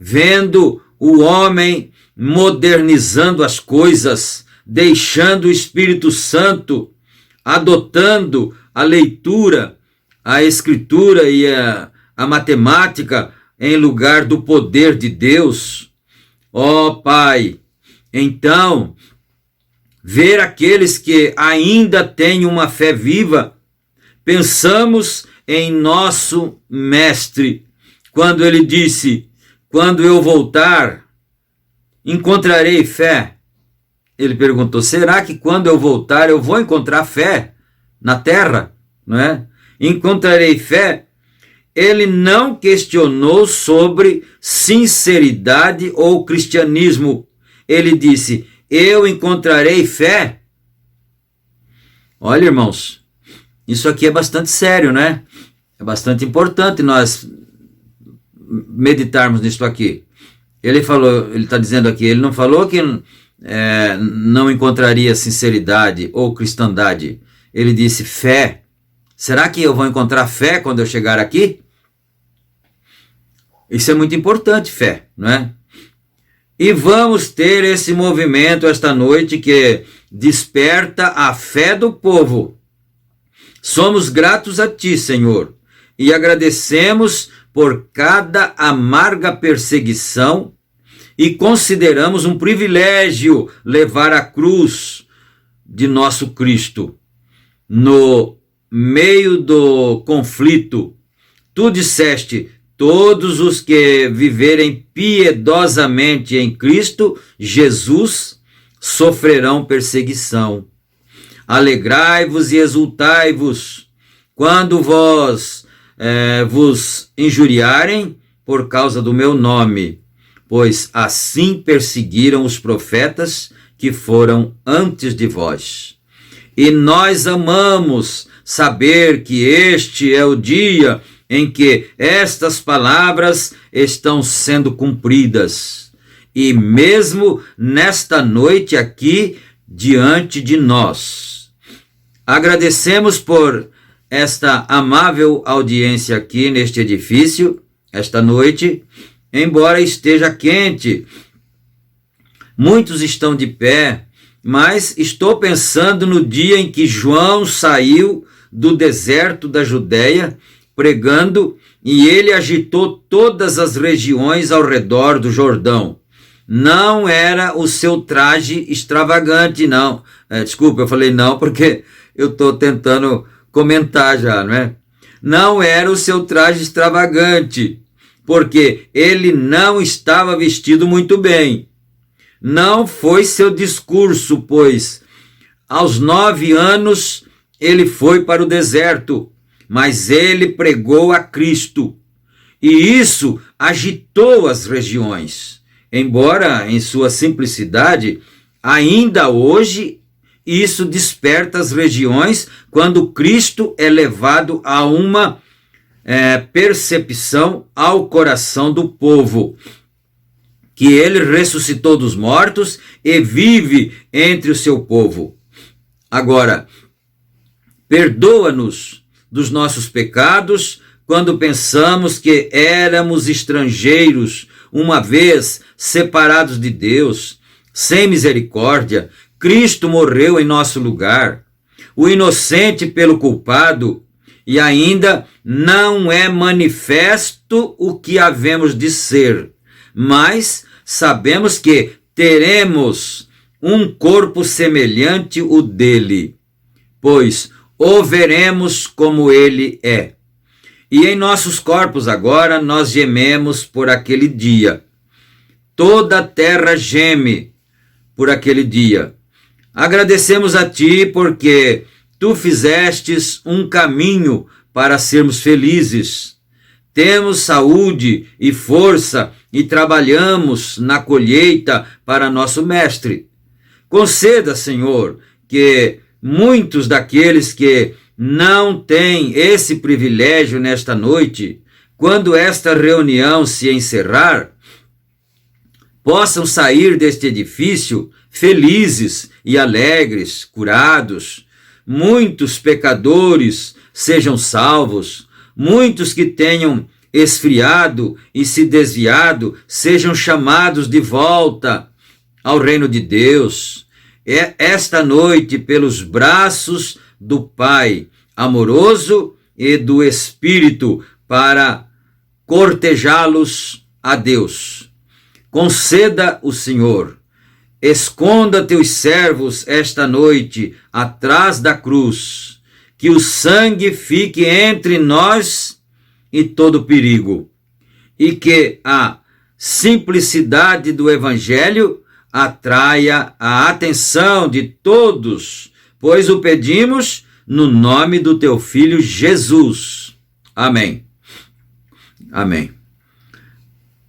vendo o homem modernizando as coisas, deixando o Espírito Santo, adotando a leitura, a escritura e a matemática em lugar do poder de Deus. Pai, então, ver aqueles que ainda têm uma fé viva, pensamos em nosso Mestre, quando ele disse: quando eu voltar, encontrarei fé? Ele perguntou: será que quando eu voltar eu vou encontrar fé na terra? Não é? Encontrarei fé? Ele não questionou sobre sinceridade ou cristianismo. Ele disse: eu encontrarei fé? Olha, irmãos, isso aqui é bastante sério, né? É bastante importante nós meditarmos nisso aqui. Ele está dizendo aqui, ele não falou que não encontraria sinceridade ou cristandade. Ele disse fé. Será que eu vou encontrar fé quando eu chegar aqui? Isso é muito importante, fé, não é? E vamos ter esse movimento esta noite que desperta a fé do povo. Somos gratos a Ti, Senhor, e agradecemos por cada amarga perseguição e consideramos um privilégio levar a cruz de nosso Cristo. No meio do conflito, Tu disseste: todos os que viverem piedosamente em Cristo Jesus sofrerão perseguição. Alegrai-vos e exultai-vos quando vos injuriarem por causa do meu nome, pois assim perseguiram os profetas que foram antes de vós. E nós amamos saber que este é o dia em que estas palavras estão sendo cumpridas, e mesmo nesta noite aqui diante de nós. Agradecemos por esta amável audiência aqui neste edifício, esta noite, embora esteja quente. Muitos estão de pé, mas estou pensando no dia em que João saiu do deserto da Judéia pregando, e ele agitou todas as regiões ao redor do Jordão. não era o seu traje extravagante, não. Desculpa, eu falei não porque eu estou tentando comentar já, não é? Não era o seu traje extravagante, porque ele não estava vestido muito bem. Não foi seu discurso, pois aos 9 anos ele foi para o deserto, mas ele pregou a Cristo. E isso agitou as regiões. Embora em sua simplicidade, ainda hoje isso desperta as regiões quando Cristo é levado a uma percepção ao coração do povo, que ele ressuscitou dos mortos e vive entre o seu povo. Agora, perdoa-nos dos nossos pecados quando pensamos que éramos estrangeiros, uma vez separados de Deus, sem misericórdia. Cristo morreu em nosso lugar, o inocente pelo culpado, e ainda não é manifesto o que havemos de ser, mas sabemos que teremos um corpo semelhante ao dele, pois o veremos como ele é. E em nossos corpos agora nós gememos por aquele dia. Toda a terra geme por aquele dia. Agradecemos a ti porque tu fizestes um caminho para sermos felizes. Temos saúde e força e trabalhamos na colheita para nosso mestre. Conceda, Senhor, que muitos daqueles que não têm esse privilégio nesta noite, quando esta reunião se encerrar, possam sair deste edifício felizes e alegres, curados. Muitos pecadores sejam salvos, muitos que tenham esfriado e se desviado sejam chamados de volta ao reino de Deus. Esta noite, pelos braços do Pai amoroso e do Espírito, para cortejá-los a Deus. Conceda o Senhor, esconda teus servos esta noite atrás da cruz, que o sangue fique entre nós e todo perigo, e que a simplicidade do Evangelho atraia a atenção de todos, pois o pedimos no nome do teu Filho Jesus. Amém. Amém.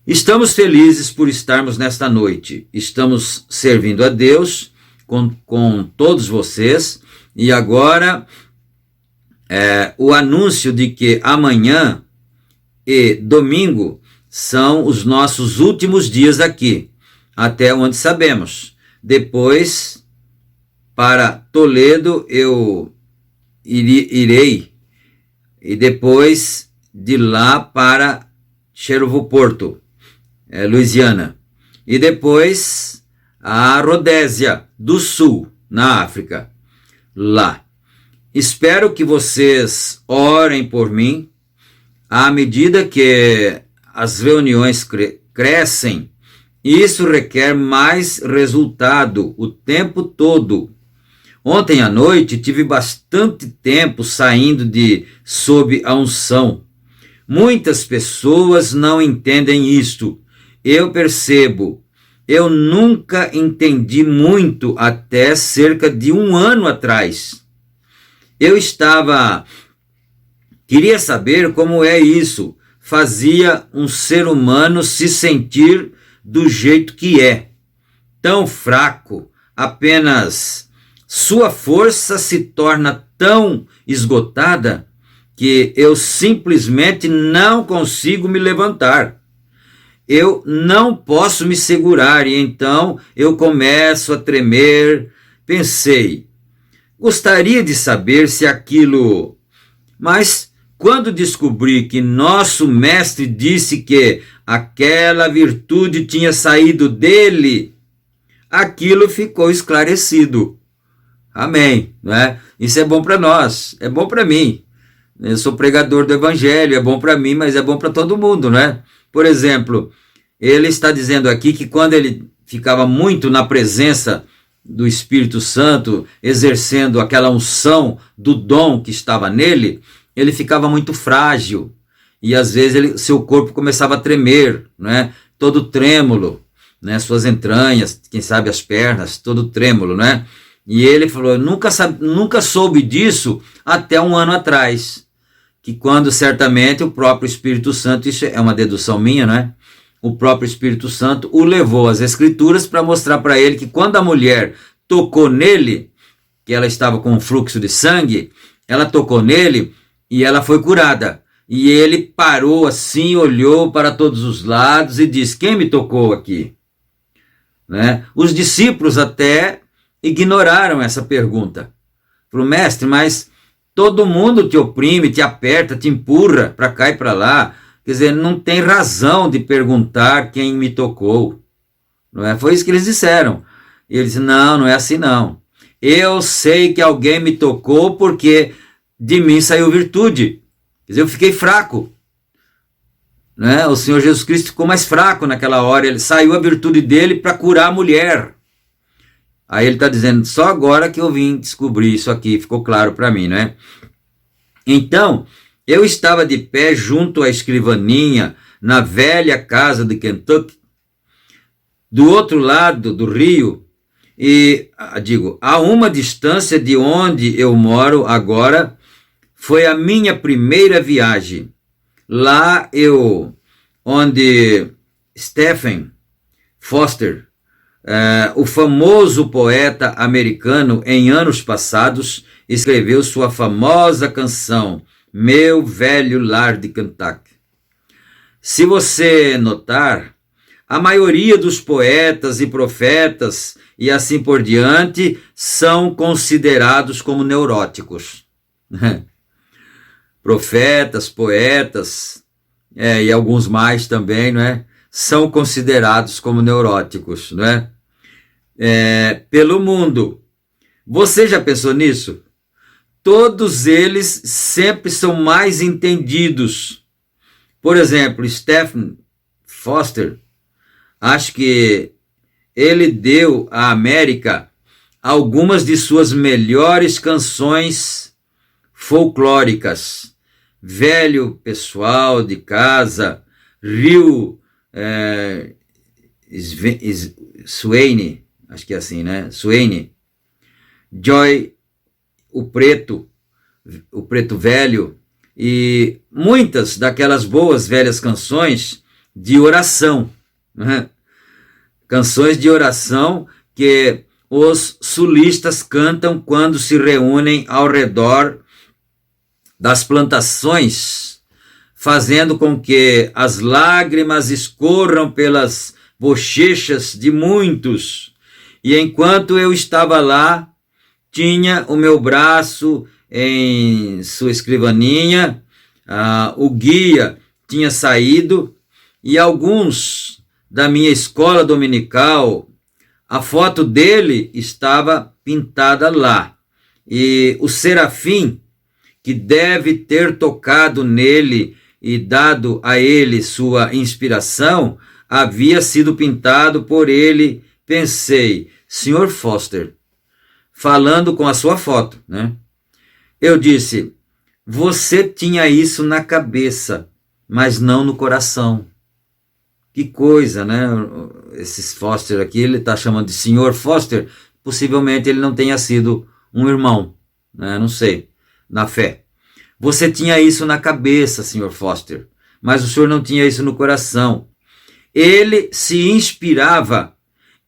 Estamos felizes por estarmos nesta noite. Estamos servindo a Deus com todos vocês. E agora, o anúncio de que amanhã e domingo são os nossos últimos dias aqui, até onde sabemos. Depois, para Toledo, eu irei, e depois de lá para Chervoporto, Louisiana, e depois a Rodésia do Sul, na África, lá. Espero que vocês orem por mim. À medida que as reuniões crescem, isso requer mais resultado o tempo todo. Ontem à noite tive bastante tempo saindo sob a unção. Muitas pessoas não entendem isto. Eu percebo. Eu nunca entendi muito até cerca de 1 ano atrás. Queria saber como é isso. Fazia um ser humano se sentir do jeito que é. Tão fraco, apenas sua força se torna tão esgotada que eu simplesmente não consigo me levantar. Eu não posso me segurar e então eu começo a tremer. Pensei, gostaria de saber se aquilo... Mas quando descobri que nosso mestre disse que aquela virtude tinha saído dele, aquilo ficou esclarecido. Amém, não é? Isso é bom para nós, é bom para mim. Eu sou pregador do Evangelho, é bom para mim, mas é bom para todo mundo, não é? Por exemplo, ele está dizendo aqui que quando ele ficava muito na presença do Espírito Santo, exercendo aquela unção do dom que estava nele, ele ficava muito frágil. E às vezes seu corpo começava a tremer, né? Todo trêmulo, né? Suas entranhas, quem sabe as pernas, todo trêmulo, né? E ele falou, nunca soube disso até um ano atrás, que quando certamente o próprio Espírito Santo, isso é uma dedução minha, né? O próprio Espírito Santo o levou às Escrituras para mostrar para ele que quando a mulher tocou nele, que ela estava com um fluxo de sangue, ela tocou nele e ela foi curada. E ele parou assim, olhou para todos os lados e disse, quem me tocou aqui? Né? Os discípulos até ignoraram essa pergunta. Falou, mestre, mas todo mundo te oprime, te aperta, te empurra para cá e para lá. Quer dizer, não tem razão de perguntar quem me tocou. Não é? Foi isso que eles disseram. E ele disse, não é assim não. Eu sei que alguém me tocou porque de mim saiu virtude. Quer dizer, eu fiquei fraco. Né? O Senhor Jesus Cristo ficou mais fraco naquela hora. Ele saiu a virtude dele para curar a mulher. Aí ele está dizendo, só agora que eu vim descobrir isso aqui, ficou claro para mim, né? Então, eu estava de pé junto à escrivaninha, na velha casa de Kentucky, do outro lado do rio, e, a uma distância de onde eu moro agora, foi a minha primeira viagem. Lá onde Stephen Foster, o famoso poeta americano em anos passados, escreveu sua famosa canção, Meu Velho Lar de Kentucky. Se você notar, a maioria dos poetas e profetas e assim por diante são considerados como neuróticos. Profetas, poetas, e alguns mais também, não é? São considerados como neuróticos, não é? Pelo mundo. Você já pensou nisso? Todos eles sempre são mais entendidos. Por exemplo, Stephen Foster, acho que ele deu à América algumas de suas melhores canções folclóricas. Velho Pessoal de Casa, Rio Swain, acho que é assim, né? Swain, Joy, o Preto Velho, e muitas daquelas boas velhas canções de oração, né? Canções de oração que os sulistas cantam quando se reúnem ao redor das plantações, fazendo com que as lágrimas escorram pelas bochechas de muitos. E enquanto eu estava lá, tinha o meu braço em sua escrivaninha, o guia tinha saído, e alguns da minha escola dominical, a foto dele estava pintada lá. E o serafim, que deve ter tocado nele e dado a ele sua inspiração, havia sido pintado por ele. Pensei, Sr. Foster, falando com a sua foto, né? Eu disse, você tinha isso na cabeça, mas não no coração. Que coisa, né? Esse Foster aqui, ele está chamando de Sr. Foster, possivelmente ele não tenha sido um irmão, né? Não sei, na fé. Você tinha isso na cabeça, Sr. Foster, mas o senhor não tinha isso no coração. Ele se inspirava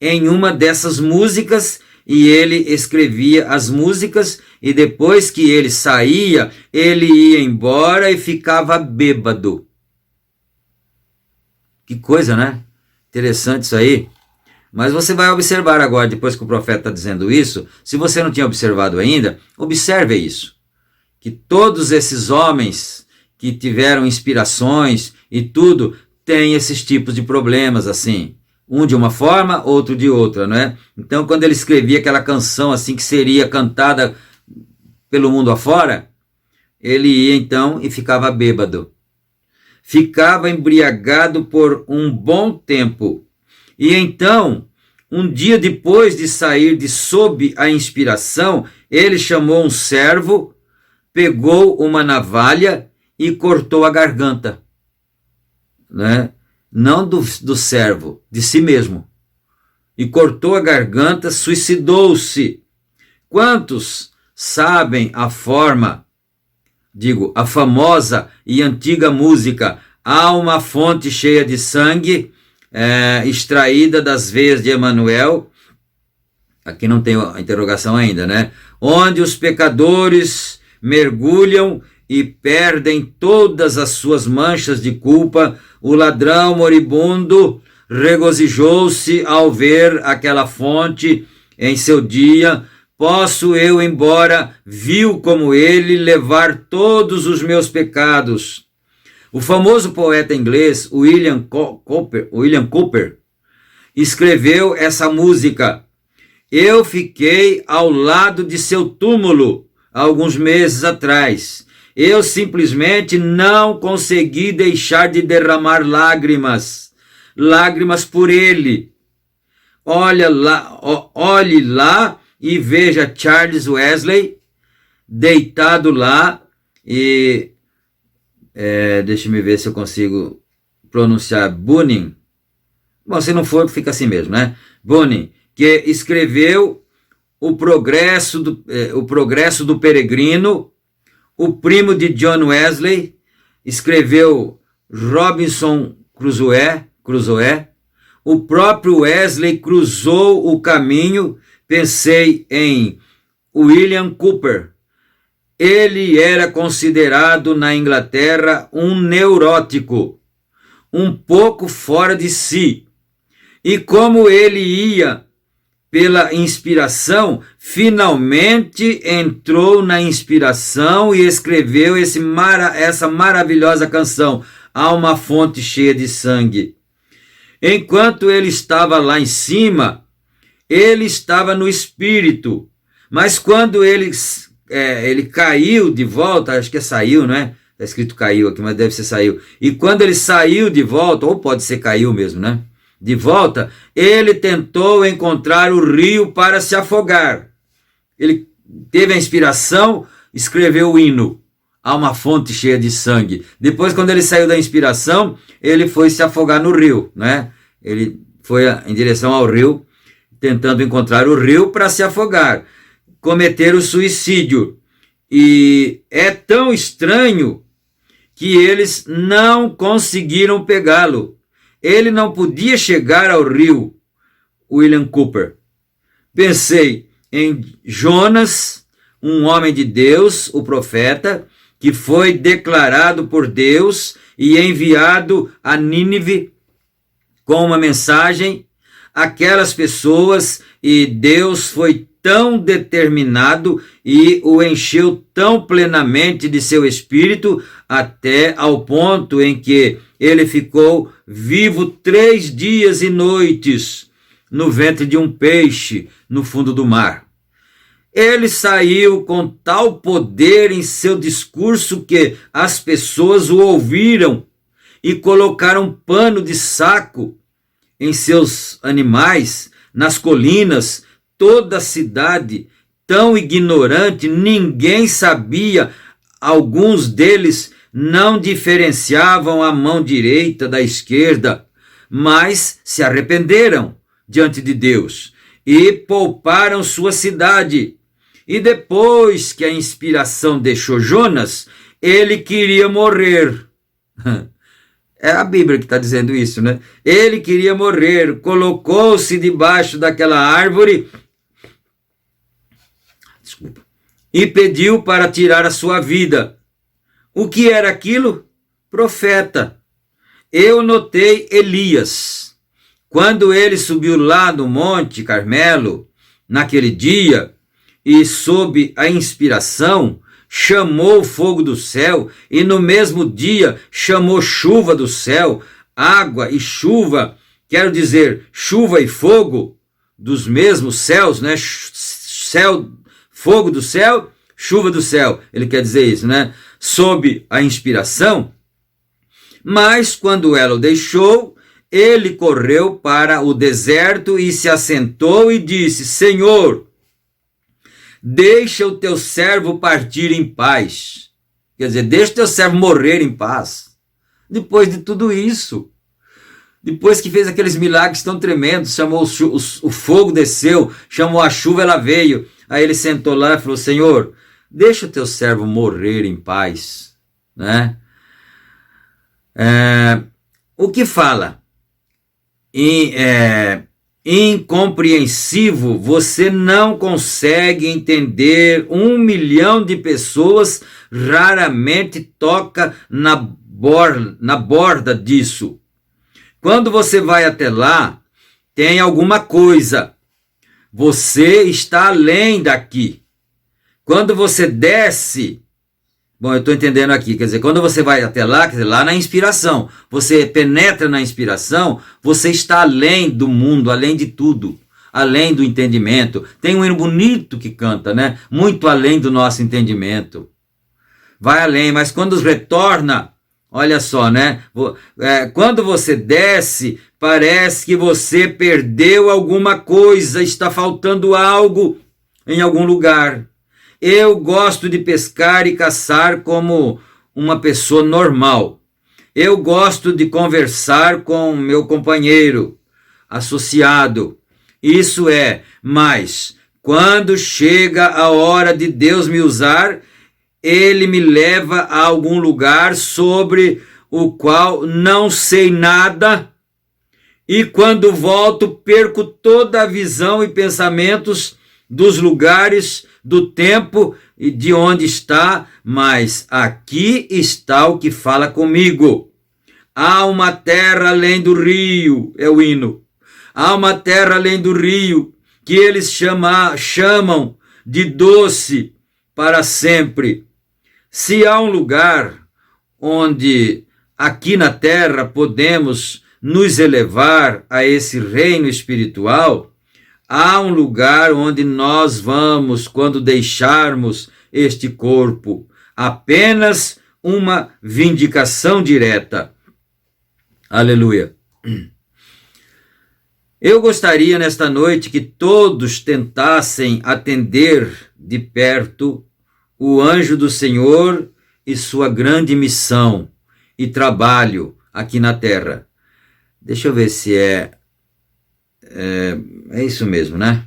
em uma dessas músicas e ele escrevia as músicas, e depois que ele saía, ele ia embora e ficava bêbado. Que coisa, né? Interessante isso aí. Mas você vai observar agora, depois que o profeta está dizendo isso, se você não tinha observado ainda, observe isso. Que todos esses homens que tiveram inspirações e tudo, têm esses tipos de problemas assim. Um de uma forma, outro de outra, não é? Então, quando ele escrevia aquela canção assim que seria cantada pelo mundo afora, ele ia então e ficava bêbado. ficava embriagado por um bom tempo. E então, um dia depois de sair de sob a inspiração, ele chamou um servo, pegou uma navalha e cortou a garganta, né? Não do servo, de si mesmo. E cortou a garganta, suicidou-se. Quantos sabem a famosa e antiga música "Há uma fonte cheia de sangue, extraída das veias de Emanuel"? Aqui não tem a interrogação ainda, né? Onde os pecadores mergulham e perdem todas as suas manchas de culpa, o ladrão moribundo regozijou-se ao ver aquela fonte em seu dia. Posso eu, embora vil como ele, levar todos os meus pecados? O famoso poeta inglês William Cowper escreveu essa música. Eu fiquei ao lado de seu túmulo alguns meses atrás. Eu simplesmente não consegui deixar de derramar lágrimas por ele. Olhe lá e veja Charles Wesley deitado lá e deixa-me ver se eu consigo pronunciar Bunyan. Bom, se não for, fica assim mesmo, né? Bunyan, que escreveu o Progresso do Peregrino. O primo de John Wesley escreveu Robinson Crusoe. O próprio Wesley cruzou o caminho. Pensei em William Cowper. Ele era considerado na Inglaterra um neurótico, um pouco fora de si. E como ele ia pela inspiração, finalmente entrou na inspiração e escreveu essa maravilhosa canção, Há uma fonte cheia de sangue. Enquanto ele estava lá em cima, ele estava no espírito, mas quando ele caiu de volta, acho que saiu, né? Está escrito caiu aqui, mas deve ser saiu. E quando ele saiu de volta, ou pode ser caiu mesmo, né? De volta, ele tentou encontrar o rio para se afogar. Ele teve a inspiração, escreveu o hino, Há uma fonte cheia de sangue. Depois, quando ele saiu da inspiração, ele foi se afogar no rio, né? Ele foi em direção ao rio, tentando encontrar o rio para se afogar, cometer o suicídio. E é tão estranho que eles não conseguiram pegá-lo. Ele não podia chegar ao rio, William Cowper. Pensei em Jonas, um homem de Deus, o profeta, que foi declarado por Deus e enviado a Nínive com uma mensagem. Aquelas pessoas, e Deus foi tão determinado e o encheu tão plenamente de seu espírito, até ao ponto em que ele ficou vivo 3 dias e noites no ventre de um peixe no fundo do mar. Ele saiu com tal poder em seu discurso que as pessoas o ouviram e colocaram pano de saco em seus animais, nas colinas, toda a cidade, tão ignorante, ninguém sabia, alguns deles não diferenciavam a mão direita da esquerda, mas se arrependeram diante de Deus e pouparam sua cidade. E depois que a inspiração deixou Jonas, ele queria morrer. É a Bíblia que está dizendo isso, né? Ele queria morrer, colocou-se debaixo daquela árvore e pediu para tirar a sua vida. O que era aquilo? Profeta. Eu notei Elias. Quando ele subiu lá no Monte Carmelo, naquele dia, e sob a inspiração, chamou o fogo do céu, e no mesmo dia chamou chuva do céu, água e chuva, quero dizer, chuva e fogo dos mesmos céus, né? Céu, fogo do céu, chuva do céu, ele quer dizer isso, né? Sob a inspiração, Mas quando ela o deixou, ele correu para o deserto e se assentou e disse: Senhor, deixa o teu servo partir em paz. Quer dizer, deixa o teu servo morrer em paz. Depois de tudo isso, depois que fez aqueles milagres tão tremendos, chamou o fogo desceu, chamou a chuva, ela veio. Aí ele sentou lá e falou: Senhor, deixa o teu servo morrer em paz, né? O que fala? Incompreensivo, você não consegue entender. 1 milhão de pessoas raramente toca na borda disso. Quando você vai até lá, tem alguma coisa. Você está além daqui. Quando você desce, bom, eu estou entendendo aqui, quer dizer, quando você vai até lá, quer dizer, lá na inspiração, você penetra na inspiração, você está além do mundo, além de tudo, além do entendimento. Tem um hino bonito que canta, né? Muito além do nosso entendimento. Vai além, mas quando retorna, olha só, né? Quando você desce, parece que você perdeu alguma coisa, está faltando algo em algum lugar. Eu gosto de pescar e caçar como uma pessoa normal. Eu gosto de conversar com meu companheiro, associado. Isso é, mas quando chega a hora de Deus me usar, Ele me leva a algum lugar sobre o qual não sei nada, e quando volto perco toda a visão e pensamentos dos lugares, do tempo e de onde está, mas aqui está o que fala comigo. Há uma terra além do rio, é o hino. Há uma terra além do rio, que eles chamam de doce para sempre. Se há um lugar onde aqui na terra podemos nos elevar a esse reino espiritual, há um lugar onde nós vamos quando deixarmos este corpo. Apenas uma vindicação direta. Aleluia. Eu gostaria nesta noite que todos tentassem atender de perto o anjo do Senhor e sua grande missão e trabalho aqui na terra. Deixa eu ver se é isso mesmo, né?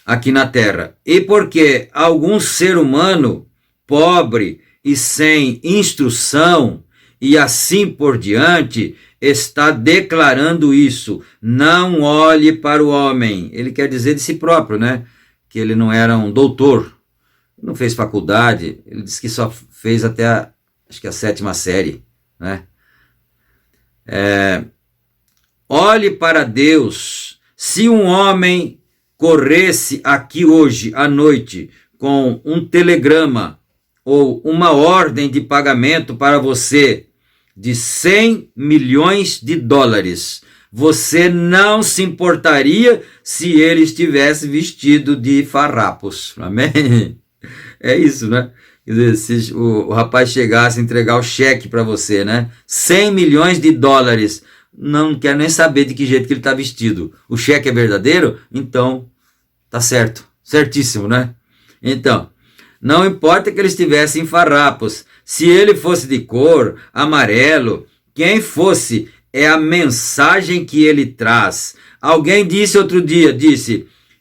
Aqui na terra. E porque algum ser humano pobre e sem instrução e assim por diante está declarando isso. Não olhe para o homem. Ele quer dizer de si próprio, né? Que ele não era um doutor, não fez faculdade. Ele disse que só fez até a 7ª série, né? Olhe para Deus. Se um homem corresse aqui hoje à noite com um telegrama ou uma ordem de pagamento para você de 100 milhões de dólares, você não se importaria se ele estivesse vestido de farrapos. Amém? É isso, né? Quer dizer, se o rapaz chegasse a entregar o cheque para você, né? 100 milhões de dólares, não quer nem saber de que jeito que ele está vestido. O cheque é verdadeiro? Então, tá certo. Certíssimo, né? Então, não importa que ele estivesse em farrapos. Se ele fosse de cor, amarelo, quem fosse, é a mensagem que ele traz. Alguém disse outro dia,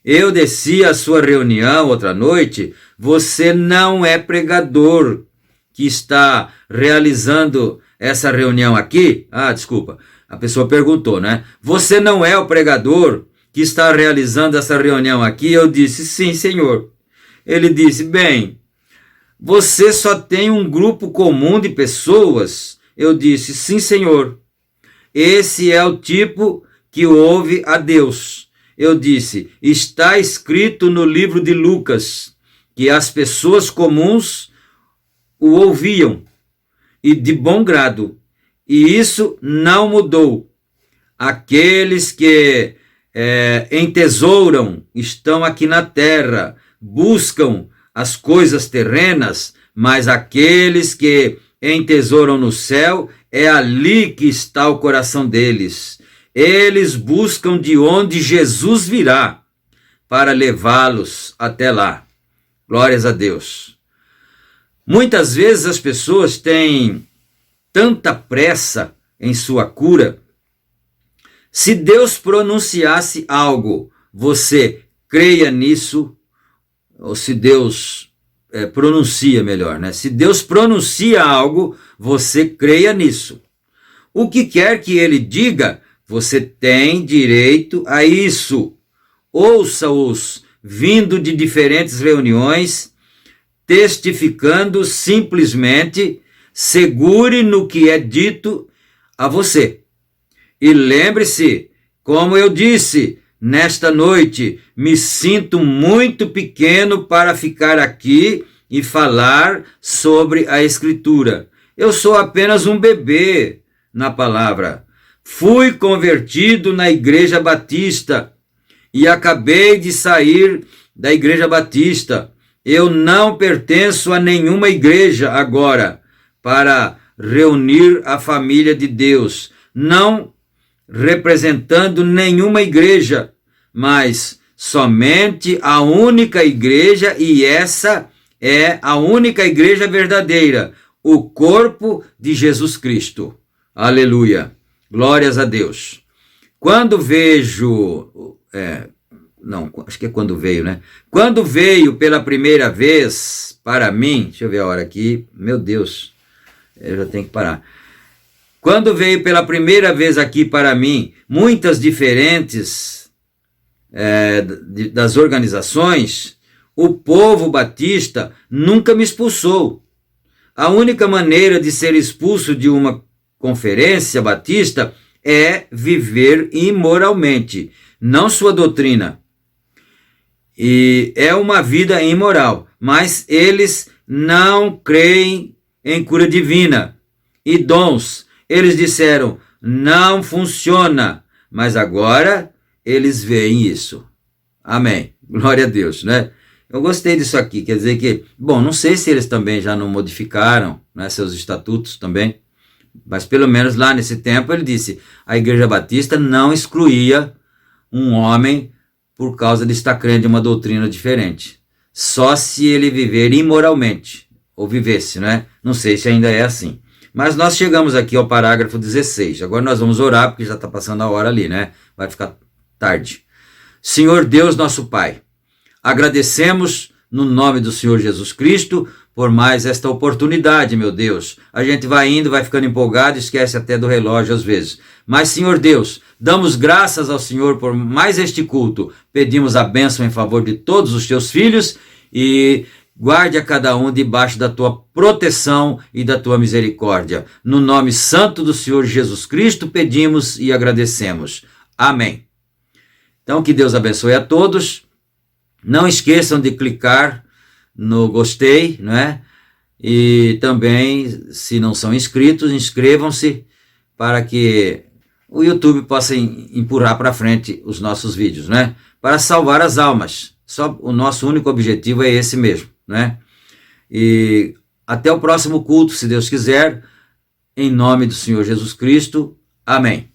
eu desci à sua reunião outra noite, você não é pregador que está realizando essa reunião aqui? Desculpa. A pessoa perguntou, né? Você não é o pregador que está realizando essa reunião aqui? Eu disse, sim, senhor. Ele disse, bem, você só tem um grupo comum de pessoas? Eu disse, sim, senhor. Esse é o tipo que ouve a Deus. Eu disse, está escrito no livro de Lucas que as pessoas comuns o ouviam e de bom grado. E isso não mudou. Aqueles que entesouram estão aqui na terra, buscam as coisas terrenas, mas aqueles que entesouram no céu, é ali que está o coração deles. Eles buscam de onde Jesus virá para levá-los até lá. Glórias a Deus. Muitas vezes as pessoas têm tanta pressa em sua cura. Se Deus pronunciasse algo, você creia nisso, ou se Deus pronuncia melhor, né? Se Deus pronuncia algo, você creia nisso. O que quer que ele diga, você tem direito a isso. Ouça-os vindo de diferentes reuniões, testificando simplesmente, segure no que é dito a você. E lembre-se, como eu disse, nesta noite, me sinto muito pequeno para ficar aqui e falar sobre a Escritura. Eu sou apenas um bebê na palavra. Fui convertido na Igreja Batista e acabei de sair da Igreja Batista. Eu não pertenço a nenhuma igreja agora para reunir a família de Deus. Não representando nenhuma igreja, mas somente a única igreja, e essa é a única igreja verdadeira, o corpo de Jesus Cristo. Aleluia. Glórias a Deus. Quando vejo... acho que é quando veio, né? Quando veio pela primeira vez para mim... Deixa eu ver a hora aqui. Meu Deus, eu já tenho que parar. Quando veio pela primeira vez aqui para mim, muitas diferentes das organizações, o povo batista nunca me expulsou. A única maneira de ser expulso de uma conferência batista é viver imoralmente, não sua doutrina. E é uma vida imoral, mas eles não creem em cura divina e dons. Eles disseram, não funciona, mas agora eles veem isso. Amém. Glória a Deus, né? Eu gostei disso aqui, quer dizer que, não sei se eles também já não modificaram, né, seus estatutos também, mas pelo menos lá nesse tempo ele disse, a Igreja Batista não excluía um homem por causa de estar crendo em uma doutrina diferente. Só se ele viver imoralmente, ou vivesse, né? Não sei se ainda é assim. Mas nós chegamos aqui ao parágrafo 16. Agora nós vamos orar, porque já está passando a hora ali, né? Vai ficar tarde. Senhor Deus, nosso Pai, agradecemos no nome do Senhor Jesus Cristo por mais esta oportunidade, meu Deus. A gente vai indo, vai ficando empolgado, esquece até do relógio às vezes. Mas, Senhor Deus, damos graças ao Senhor por mais este culto. Pedimos a bênção em favor de todos os teus filhos e guarde a cada um debaixo da tua proteção e da tua misericórdia. No nome santo do Senhor Jesus Cristo pedimos e agradecemos. Amém. Então, que Deus abençoe a todos. Não esqueçam de clicar no gostei, né? E também, se não são inscritos, inscrevam-se para que o YouTube possa empurrar para frente os nossos vídeos, né? Para salvar as almas. Só o nosso único objetivo é esse mesmo, né? E até o próximo culto, se Deus quiser, em nome do Senhor Jesus Cristo. Amém.